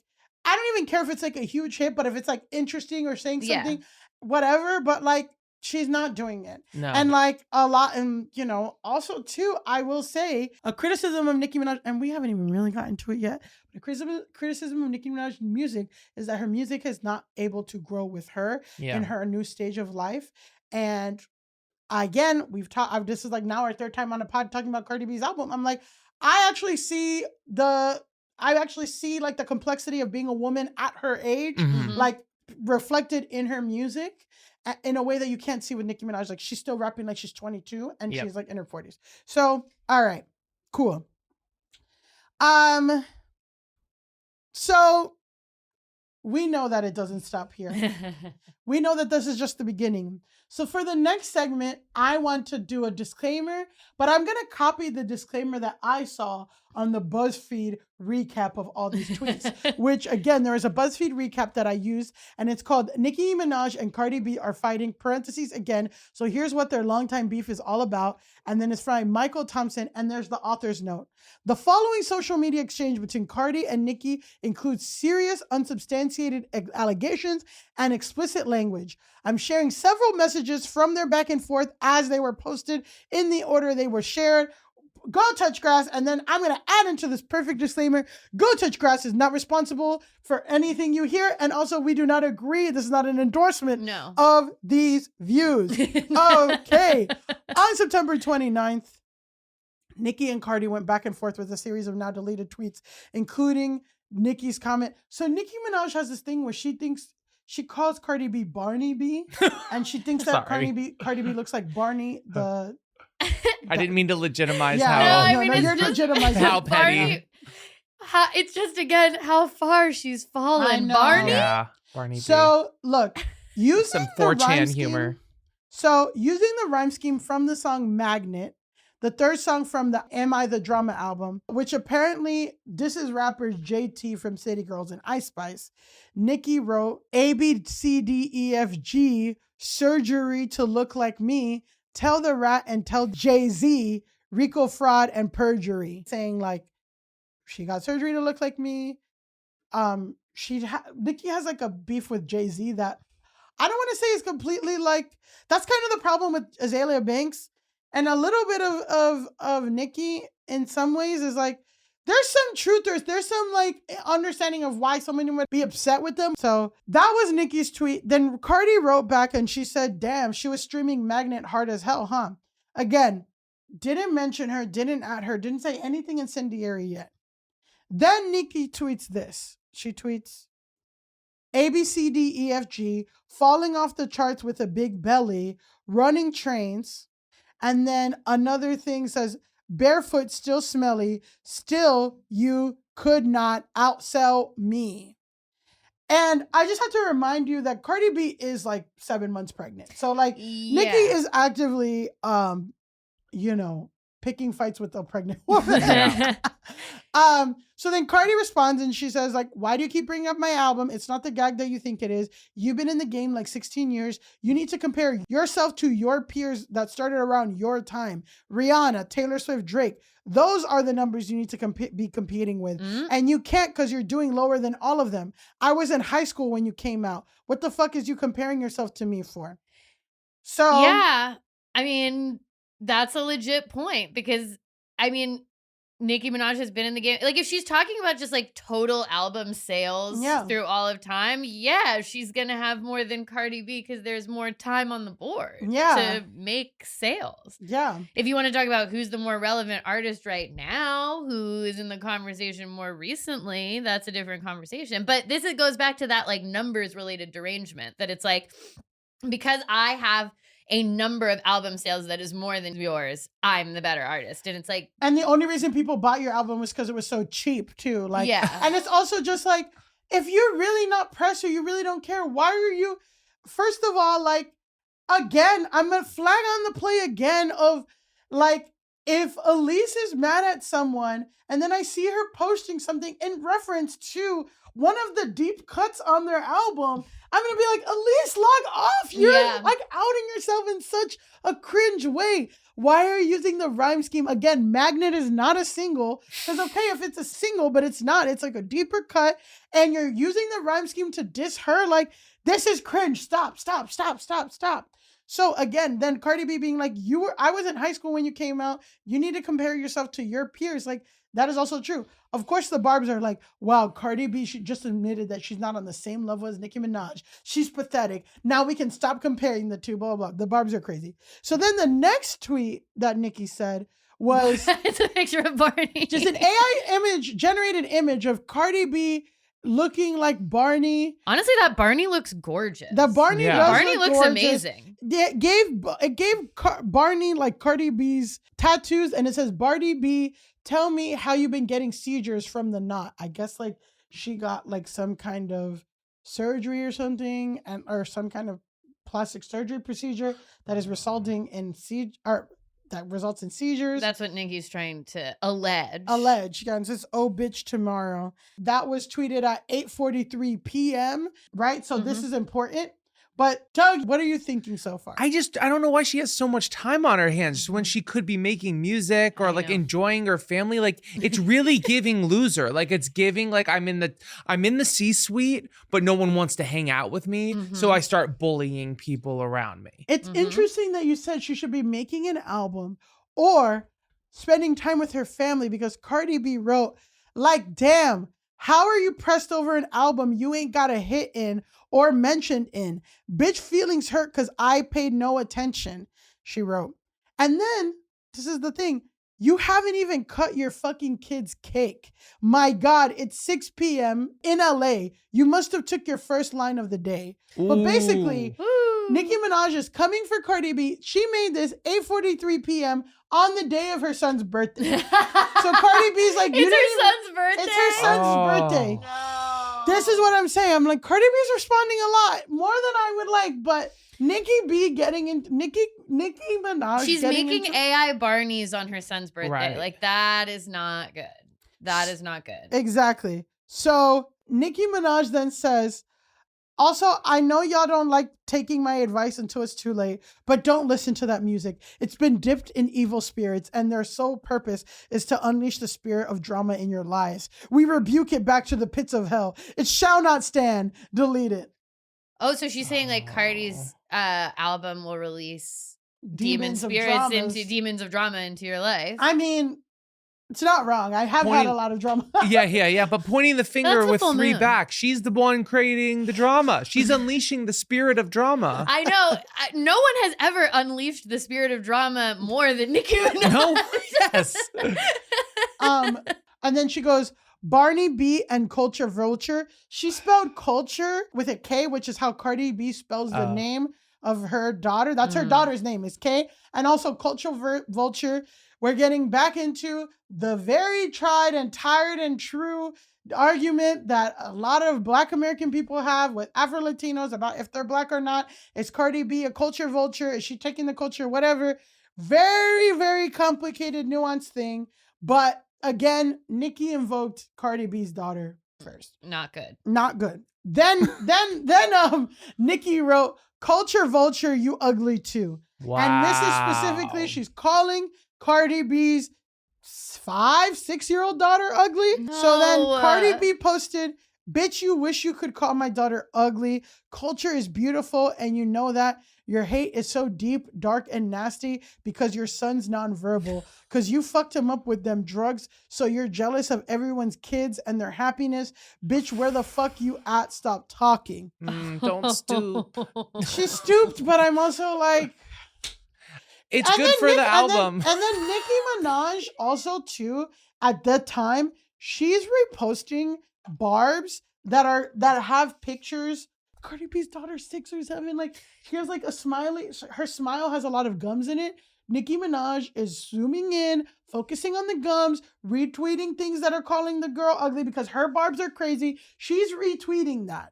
I don't even care if it's like a huge hit, but if it's like interesting or saying something, whatever, but like, she's not doing it. No. And like a lot, and you know, also too, I will say a criticism of Nicki Minaj, and we haven't even really gotten to it yet, but a criticism of Nicki Minaj's music is that her music is not able to grow with her in her new stage of life. And again, we've talked, this is like now our third time on a pod talking about Cardi B's album. I'm like, I actually see like the complexity of being a woman at her age, like reflected in her music in a way that you can't see with Nicki Minaj. Like she's still rapping like she's 22 and she's like in her 40s. So, all right, cool. So we know that it doesn't stop here. We know that this is just the beginning. So for the next segment, I want to do a disclaimer, but I'm going to copy the disclaimer that I saw on the BuzzFeed recap of all these tweets, which again, there is a BuzzFeed recap that I used, and it's called Nicki Minaj and Cardi B are fighting, parentheses again. So here's what their longtime beef is all about. And then it's from Michael Thompson, and there's the author's note. The following social media exchange between Cardi and Nicki includes serious, unsubstantiated allegations and explicit language. I'm sharing several messages from their back and forth as they were posted in the order they were shared. Go Touch Grass, and then I'm going to add into this perfect disclaimer. Go Touch Grass is not responsible for anything you hear, and also we do not agree. This is not an endorsement of these views. Okay. On September 29th, Nicki and Cardi went back and forth with a series of now deleted tweets, including Nicki's comment. So Nicki Minaj has this thing where she calls Cardi B Barney B, and she thinks that Cardi B looks like Barney the... I didn't mean to legitimize you're legitimizing how petty. It's just, again, how far she's fallen. I know. Barney? Yeah, Barney B. So, look, using Some the 4chan rhyme scheme, humor. So using the rhyme scheme from the song Magnet, the third song from the Am I the Drama album, which apparently this is rappers JT from City Girls and Ice Spice. Nicki wrote A, B, C, D, E, F, G, surgery to look like me, tell the rat and tell Jay-Z, Rico fraud and perjury. Saying like, she got surgery to look like me. Nicki has like a beef with Jay-Z that I don't want to say is completely like, that's kind of the problem with Azalea Banks. And a little bit of Nicki in some ways is like, there's some truth, there's some like understanding of why someone would be upset with them. So that was Nicki's tweet. Then Cardi wrote back and she said, damn, she was streaming Magnet hard as hell, huh? Again, didn't mention her, didn't add her, didn't say anything incendiary yet. Then Nicki tweets this. She tweets, A, B, C, D, E, F, G, falling off the charts with a big belly, running trains. And then another thing says, barefoot, still smelly, still you could not outsell me. And I just have to remind you that Cardi B is like 7 months pregnant. So like Nicki is actively, picking fights with a pregnant woman. So then Cardi responds and she says like, why do you keep bringing up my album? It's not the gag that you think it is. You've been in the game like 16 years. You need to compare yourself to your peers that started around your time. Rihanna, Taylor Swift, Drake. Those are the numbers you need to be competing with. And you can't because you're doing lower than all of them. I was in high school when you came out. What the fuck is you comparing yourself to me for? So yeah, I mean, that's a legit point because, I mean, Nicki Minaj has been in the game. Like, if she's talking about just like total album sales through all of time, yeah, she's going to have more than Cardi B because there's more time on the board to make sales. Yeah. If you want to talk about who's the more relevant artist right now, who is in the conversation more recently, that's a different conversation. But this goes back to that like numbers related derangement that it's like, because I have a number of album sales that is more than yours, I'm the better artist. And it's like, and the only reason people bought your album was because it was so cheap too. Like, and it's also just like, if you're really not pressed or you really don't care, why are you, first of all, like, again, I'm gonna flag on the play again of like, if Elise is mad at someone and then I see her posting something in reference to one of the deep cuts on their album, I'm going to be like, Elise, log off. You're like outing yourself in such a cringe way. Why are you using the rhyme scheme? Again, Magnet is not a single. Because, okay, if it's a single, but it's not. It's like a deeper cut. And you're using the rhyme scheme to diss her. Like, this is cringe. Stop. So again, then Cardi B being like, I was in high school when you came out. You need to compare yourself to your peers. Like, that is also true. Of course, the Barbs are like, wow, Cardi B, she just admitted that she's not on the same level as Nicki Minaj. She's pathetic. Now we can stop comparing the two, blah, blah, blah. The Barbs are crazy. So then the next tweet that Nicki said was... it's a picture of Barney. Just an AI generated image of Cardi B looking like Barney. Honestly, that Barney looks gorgeous. That Barney does Barney look looks gorgeous. amazing. It gave Barney like Cardi B's tattoos, and it says, Bardi B, tell me how you've been getting seizures from the knot. I guess like she got like some kind of surgery or something, or some kind of plastic surgery procedure that is resulting in that results in seizures. That's what Nicki's trying to allege. Yeah, and says, oh, bitch, tomorrow. That was tweeted at 8:43 p.m., right? So this is important. But Doug, what are you thinking so far? I don't know why she has so much time on her hands when she could be making music or like enjoying her family. Like, it's really giving loser. Like, it's giving like I'm in the C-suite, but no one wants to hang out with me. So I start bullying people around me. It's interesting that you said she should be making an album or spending time with her family, because Cardi B wrote, like, damn, how are you pressed over an album you ain't got a hit in or mentioned in? Bitch, feelings hurt because I paid no attention, she wrote. And then, this is the thing, you haven't even cut your fucking kid's cake. My God, it's 6 p.m. in LA. You must have took your first line of the day. Ooh. But basically, Nicki Minaj is coming for Cardi B. She made this 8:43 p.m. on the day of her son's birthday. So Cardi B's like, it's her son's birthday? It's her son's birthday. No. This is what I'm saying. I'm like, Cardi B's responding a lot more than I would like, but Nicki B getting into Nicki Minaj. She's making AI Barneys on her son's birthday. Right. Like, that is not good. That is not good. Exactly. So Nicki Minaj then says, also, I know y'all don't like taking my advice until it's too late, but don't listen to that music. It's been dipped in evil spirits, and their sole purpose is to unleash the spirit of drama in your lives. We rebuke it back to the pits of hell. It shall not stand. Delete it. Oh, so she's saying like Cardi's album will release demon Demons of spirits dramas. into demons of drama into your life. I mean, it's not wrong. I have had a lot of drama. Yeah. But pointing the finger That's a with full 3 moon. back, she's the one creating the drama. She's unleashing the spirit of drama. I know. No one has ever unleashed the spirit of drama more than Nicki Minaj. No, yes. And then she goes, Barney B and Culture Vulture. She spelled culture with a K, which is how Cardi B spells the name of her daughter. That's her daughter's name is K. And also Culture Vulture. We're getting back into the very tried and tired and true argument that a lot of Black American people have with Afro-Latinos about if they're Black or not. Is Cardi B a culture vulture? Is she taking the culture? Whatever. Very, very complicated, nuanced thing. But again, Nicki invoked Cardi B's daughter first. Not good. Not good. Then Nicki wrote, Culture Vulture, you ugly too. Wow. And this is specifically, she's calling Cardi B's 5-6-year-old daughter ugly. So then No. Cardi B posted, bitch, you wish you could call my daughter ugly. Culture is beautiful, and you know that. Your hate is so deep, dark, and nasty because your son's nonverbal. Because you fucked him up with them drugs, so you're jealous of everyone's kids and their happiness. Bitch, where the fuck you at? Stop talking. Don't stoop. She stooped, but I'm also like... It's And good then for the album. And then Nicki Minaj also too, at that time, she's reposting barbs that have pictures. Cardi B's daughter 6 or 7, like she has like a smiley. Her smile has a lot of gums in it. Nicki Minaj is zooming in, focusing on the gums, retweeting things that are calling the girl ugly because her barbs are crazy. She's retweeting that.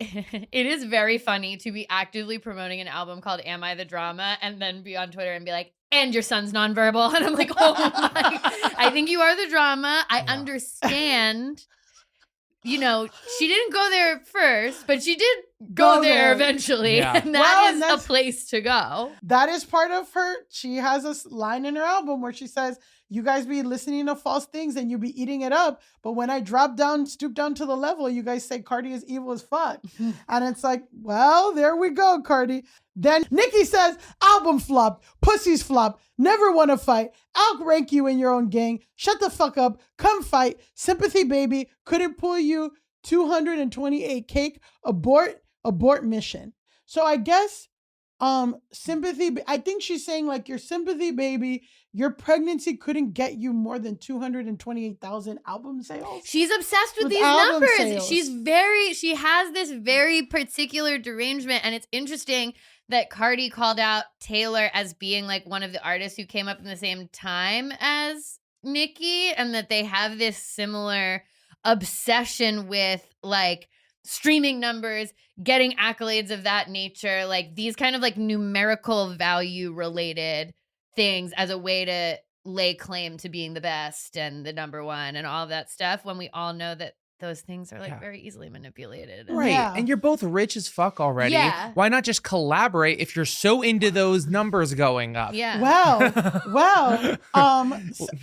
It is very funny to be actively promoting an album called Am I the Drama and then be on Twitter and be like, and your son's nonverbal. And I'm like, oh my, I think you are the drama. I understand. You know, she didn't go there first, but she did go there eventually. Yeah. And that is a place to go. That is part of her. She has a line in her album where she says, you guys be listening to false things and you be eating it up. But when I stoop down to the level, you guys say Cardi is evil as fuck. And it's like, well, there we go, Cardi. Then Nicki says, album flop, pussies flop, never want to fight, outrank you in your own gang, shut the fuck up, come fight, sympathy baby, couldn't pull you, 228 cake, abort mission. So I guess sympathy, I think she's saying like your sympathy baby, your pregnancy couldn't get you more than 228,000 album sales. She's obsessed with these album numbers. sales. She has this very particular derangement. And it's interesting that Cardi called out Taylor as being like one of the artists who came up in the same time as Nicki, and that they have this similar obsession with like streaming numbers, getting accolades of that nature, like these kind of like numerical value related things as a way to lay claim to being the best and the number one and all of that stuff, when we all know that those things are like very easily manipulated. Right. Yeah. And you're both rich as fuck already. Yeah. Why not just collaborate if you're so into those numbers going up? Yeah. Well,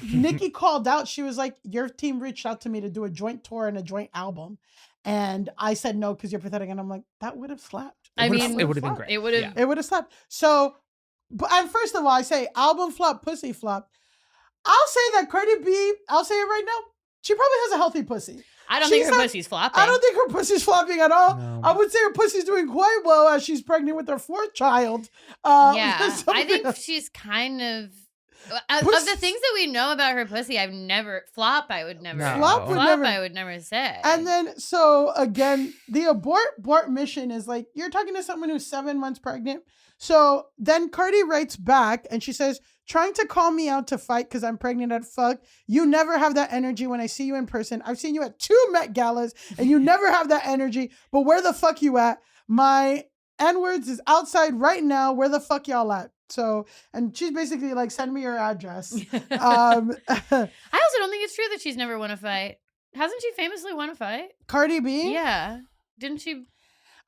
Nicki called out. She was like, your team reached out to me to do a joint tour and a joint album. And I said no because you're pathetic. And I'm like, that would have slapped. I mean, it would have been great. It would have. It would have slapped. So, and first of all, I say album flop, pussy flop. I'll say that Cardi B, I'll say it right now, she probably has a healthy pussy. I don't She's think her not- pussy's flopping. I don't think her pussy's flopping at all. No. I would say her pussy's doing quite well as she's pregnant with her 4th child. Yeah. I something think else. she's kind of. Of the things that we know about her pussy, I would never No. Flop would never. I would never say. And then, so again, the abort mission is like, you're talking to someone who's 7 months pregnant. So then Cardi writes back and she says, trying to call me out to fight because I'm pregnant at fuck. You never have that energy when I see you in person. I've seen you at 2 Met Galas and you never have that energy. But where the fuck you at? My N-words is outside right now. Where the fuck y'all at? So, and she's basically like, send me your address. I also don't think it's true that she's never won a fight. Hasn't she famously won a fight? Cardi B? Yeah. Didn't she?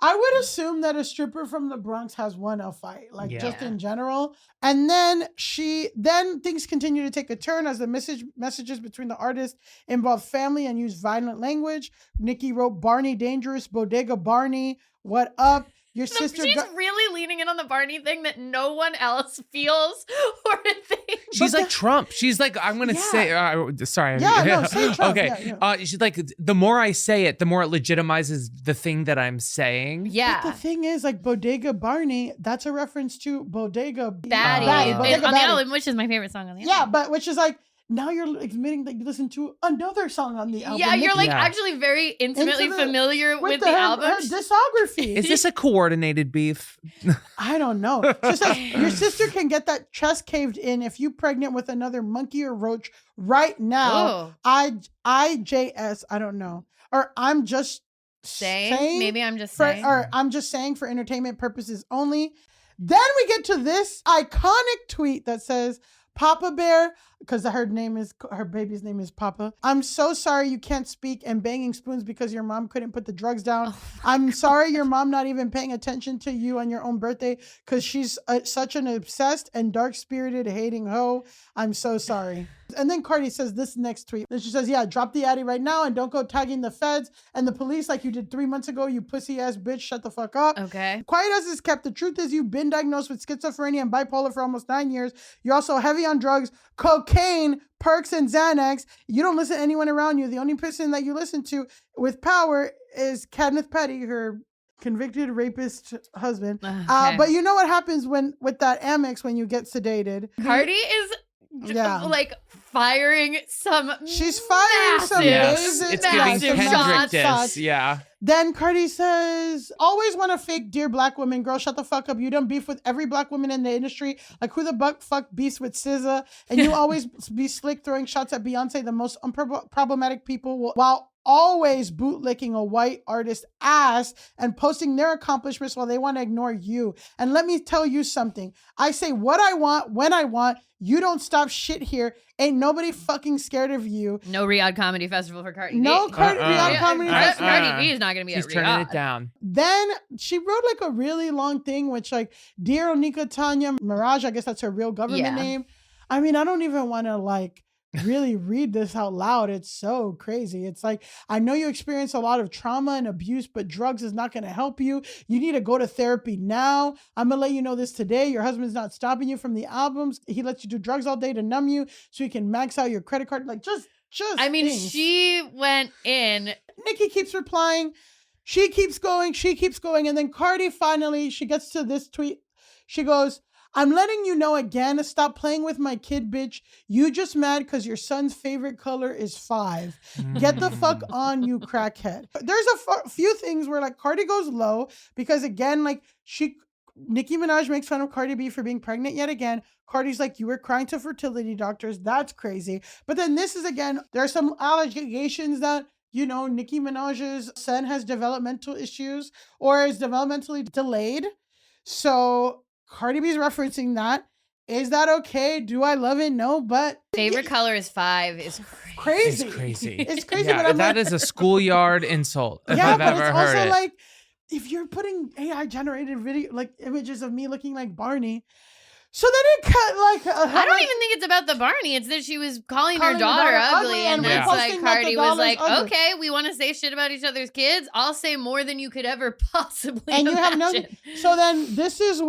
I would assume that a stripper from the Bronx has won a fight, like just Yeah. in general. And then things continue to take a turn as the messages between the artists involve family and use violent language. Nicki wrote, Barney dangerous, bodega Barney, what up? Your sister She's really leaning in on the Barney thing that no one else feels or thinks. She's like Trump. She's like, I'm going to say, sorry. Yeah, no, say Trump. Okay. Yeah. She's like, the more I say it, the more it legitimizes the thing that I'm saying. Yeah. But the thing is, like, bodega Barney, that's a reference to bodega Baddie. Bodega On the Baddie. album, which is my favorite song on the album. Yeah, but which is like, now you're admitting that you listen to another song on the album. Yeah, you're like Yeah. actually very intimately familiar with the her album. discography. Is this a coordinated beef? I don't know. Just like your sister can get that chest caved in if you pregnant with another monkey or roach right now. IJS, I don't know. Or I'm just saying. Maybe I'm just saying. Or I'm just saying for entertainment purposes only. Then we get to this iconic tweet that says, Papa Bear, because her baby's name is Papa. I'm so sorry you can't speak and banging spoons because your mom couldn't put the drugs down. I'm sorry your mom not even paying attention to you on your own birthday because she's such an obsessed and dark-spirited hating hoe. I'm so sorry. And then Cardi says this next tweet. And she says, yeah, drop the addy right now and don't go tagging the feds and the police like you did 3 months ago, you pussy-ass bitch. Shut the fuck up. Okay. Quiet as is kept. The truth is you've been diagnosed with schizophrenia and bipolar for almost 9 years. You're also heavy on drugs, cocaine, perks, and Xanax. You don't listen to anyone around you. The only person that you listen to with power is Kenneth Petty, her convicted rapist husband. Okay. But you know what happens with that Amex when you get sedated? Cardi is like firing some. She's firing some Yes, babes. it's giving Kendrick shots. this. Yeah. Then Cardi says, always want to fake dear black women. Girl, shut the fuck up. You done beef with every black woman in the industry. Like who the fuck beefs with SZA? And you always be slick throwing shots at Beyonce, the most problematic people, while always bootlicking a white artist ass and posting their accomplishments while they want to ignore you. And let me tell you something. I say what I want, when I want. You don't stop shit here. Ain't nobody fucking scared of you. No Riyadh Comedy Festival for Cardi B. No Riyadh Comedy Festival. Cardi B is not going to be She's at turning Riyadh. it down. Then she wrote like a really long thing, which like, Dear Onika Tanya Mirage, I guess that's her real government name. I mean, I don't even want to like really read this out loud. It's so crazy. It's like, I know you experience a lot of trauma and abuse, but drugs is not going to help you. You need to go to therapy now. I'm going to let you know this today. Your husband's not stopping you from the albums. He lets you do drugs all day to numb you so you can max out your credit card. Like just I mean, things. she went in. Nicki keeps replying. She keeps going. And then Cardi finally, she gets to this tweet. She goes, I'm letting you know again, stop playing with my kid, bitch. You just mad because your son's favorite color is 5. Get the fuck on, you crackhead. There's a few things where like Cardi goes low because again, like Nicki Minaj makes fun of Cardi B for being pregnant yet again. Cardi's like, you were crying to fertility doctors. That's crazy. But then this is again, there are some allegations that, you know, Nicki Minaj's son has developmental issues or is developmentally delayed. So Cardi B's referencing that. Is that okay? Do I love it? No, but Favorite color is 5 is crazy. It's crazy. It's crazy. Yeah, but I'm that like, is a schoolyard insult if yeah, I've but ever it's heard also it. like if you're putting AI generated video, like images of me looking like Barney. So then it cut like I don't even think it's about the Barney. It's that she was calling her Calling daughter ugly, and and that's reposting like that Cardi the was daughter's like, ugly. okay, we want to say shit about each other's kids. I'll say more than you could ever possibly and you have no. imagine. So then this is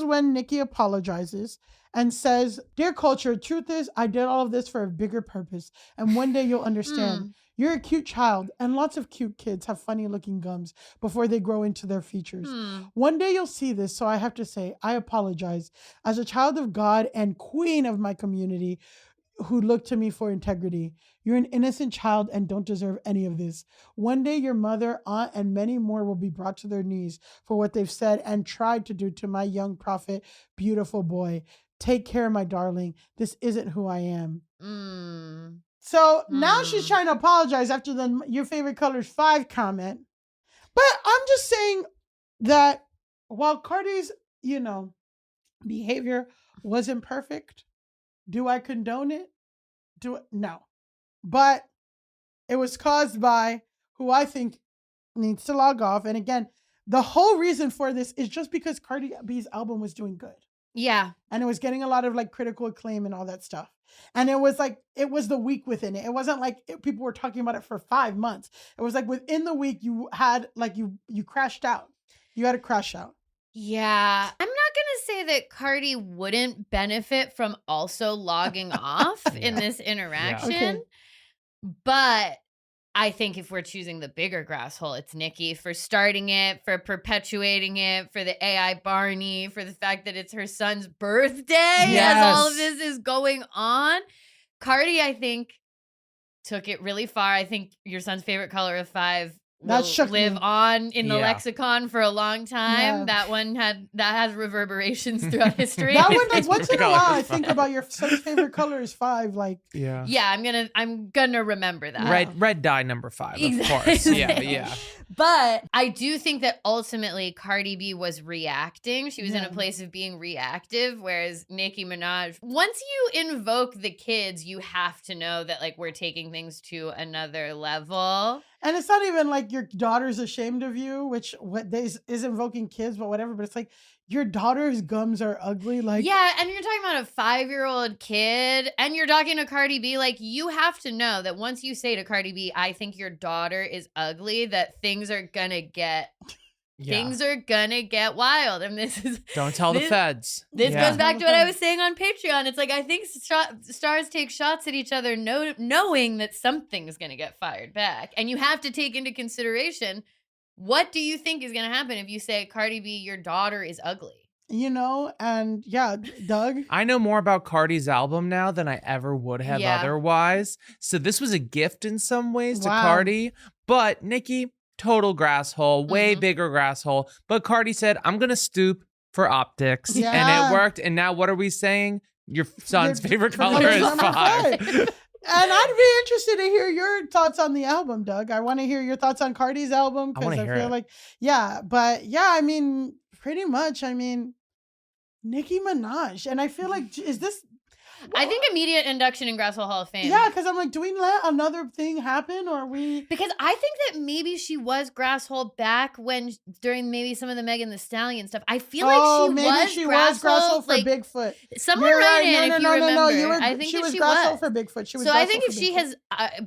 when Nicki apologizes and says, "Dear culture, truth is, I did all of this for a bigger purpose, and one day you'll understand. You're a cute child, and lots of cute kids have funny looking gums before they grow into their features. One day you'll see this, so I have to say, I apologize. As a child of God and queen of my community who look to me for integrity, you're an innocent child and don't deserve any of this. One day your mother, aunt, and many more will be brought to their knees for what they've said and tried to do to my young prophet, beautiful boy. Take care, my darling. This isn't who I am. Mm. So now she's trying to apologize after the your favorite color is 5 comment. But I'm just saying that while Cardi's, behavior wasn't perfect, do I condone it? No. But it was caused by who I think needs to log off. And again, the whole reason for this is just because Cardi B's album was doing good. Yeah. And it was getting a lot of like critical acclaim and all that stuff. And it was the week within it. It wasn't like people were talking about it for 5 months. It was like within the week you had like you crashed out. You had to crash out. Yeah. I'm not going to say that Cardi wouldn't benefit from also logging off in this interaction. Okay. But I think if we're choosing the bigger Grasshole, it's Nicki for starting it, for perpetuating it, for the AI Barney, for the fact that it's her son's birthday as all of this is going on. Cardi, I think, took it really far. I think your son's favorite color of 5 will live on in the lexicon for a long time. Yeah. That has reverberations throughout history. That one, like, once in a while, I think about your son's favorite color is 5. Like, Yeah. Yeah, I'm gonna remember that. Red dye number 5, Exactly. of course. Yeah. But I do think that ultimately Cardi B was reacting. She was in a place of being reactive, whereas Nicki Minaj, once you invoke the kids, you have to know that like we're taking things to another level. and it's not even like your daughter's ashamed of you, which is invoking kids, but whatever. But it's like your daughter's gums are ugly. Like, Yeah, and you're talking about a 5-year-old kid, and you're talking to Cardi B. Like, you have to know that once you say to Cardi B, I think your daughter is ugly, that things are gonna get wild. And this is Don't tell the feds. This goes back to what I was saying on Patreon. It's like I think stars take shots at each other knowing that something's going to get fired back. And you have to take into consideration, what do you think is going to happen if you say, Cardi B, your daughter is ugly? and yeah, Doug. I know more about Cardi's album now than I ever would have otherwise. So this was a gift in some ways to Cardi. But Nicki, total grasshole, way bigger grasshole. But Cardi said, I'm going to stoop for optics. Yeah. And it worked. And now what are we saying? Your son's favorite color is 5. And I'd be interested to hear your thoughts on the album, Doug. I want to hear your thoughts on Cardi's album because I feel like, I mean, pretty much. I mean, Nicki Minaj. And I feel like, is this... I think immediate induction in Grasshole Hall of Fame. Yeah, because I'm like, do we let another thing happen or are we... Because I think that maybe she was Grasshole back during maybe some of the Megan Thee Stallion stuff. I feel like she was Grasshole for like, Bigfoot. Someone write in if you remember. I think she was Grasshole for Bigfoot. So I think if she has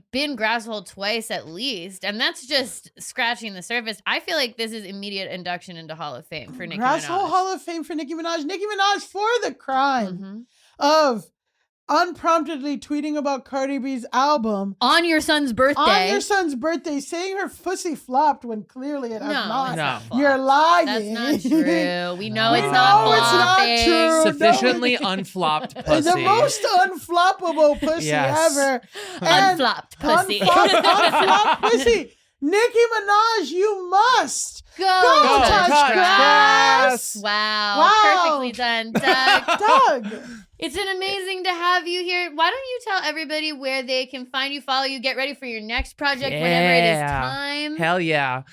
been Grasshole twice at least, and that's just scratching the surface, I feel like this is immediate induction into Hall of Fame for Nicki Minaj. Grasshole Hall of Fame for Nicki Minaj. Nicki Minaj for the crime of unpromptedly tweeting about Cardi B's album on your son's birthday, saying her pussy flopped when clearly it has not. No. You're lying. That's not true. We know it's not true. Sufficiently unflopped pussy. The most unfloppable pussy ever. Unflopped pussy. Unflopped pussy. Nicki Minaj, you must go touch grass. Wow. Perfectly done, Doug. Doug. It's an amazing to have you here. Why don't you tell everybody where they can find you, follow you, get ready for your next project whenever it is time? Hell yeah.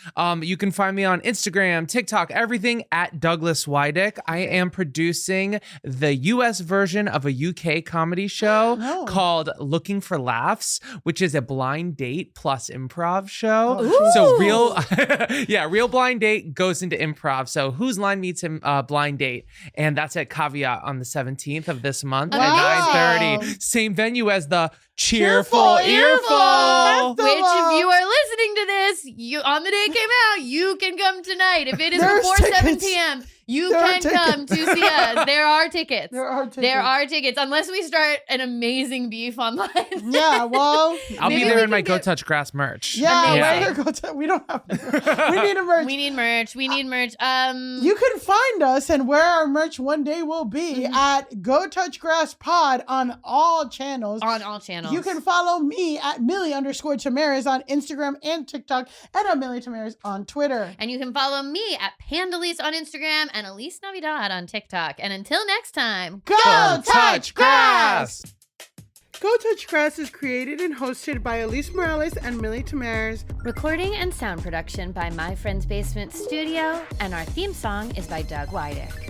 You can find me on Instagram, TikTok, everything at Douglas Widick. I am producing the US version of a UK comedy show called Looking for Laughs, which is a blind date plus improv show. So real blind date goes into improv. So Whose Line Meets Blind Date. And that's at Caveat on the 17th of this month at 9:30. Same venue as the Cheerful Earful. Which, if you are listening to this, on the day it came out, you can come tonight. If it is before 7 p.m., you can come to see us. There are tickets. There are tickets. Unless we start an amazing beef online. Yeah, well. I'll be there in my Go Touch Grass merch. Yeah. We don't have we need a merch. We need merch. You can find us and where our merch one day will be at Go Touch Grass Pod on all channels. You can follow me at Millie_Tamaris on Instagram and TikTok and at Millie Tamaris on Twitter. And you can follow me at Pandalise on Instagram and Elise Navidad on TikTok. And until next time, Go touch grass! Go Touch Grass is created and hosted by Elise Morales and Millie Tamares. Recording and sound production by My Friend's Basement Studio, and our theme song is by Doug Widick.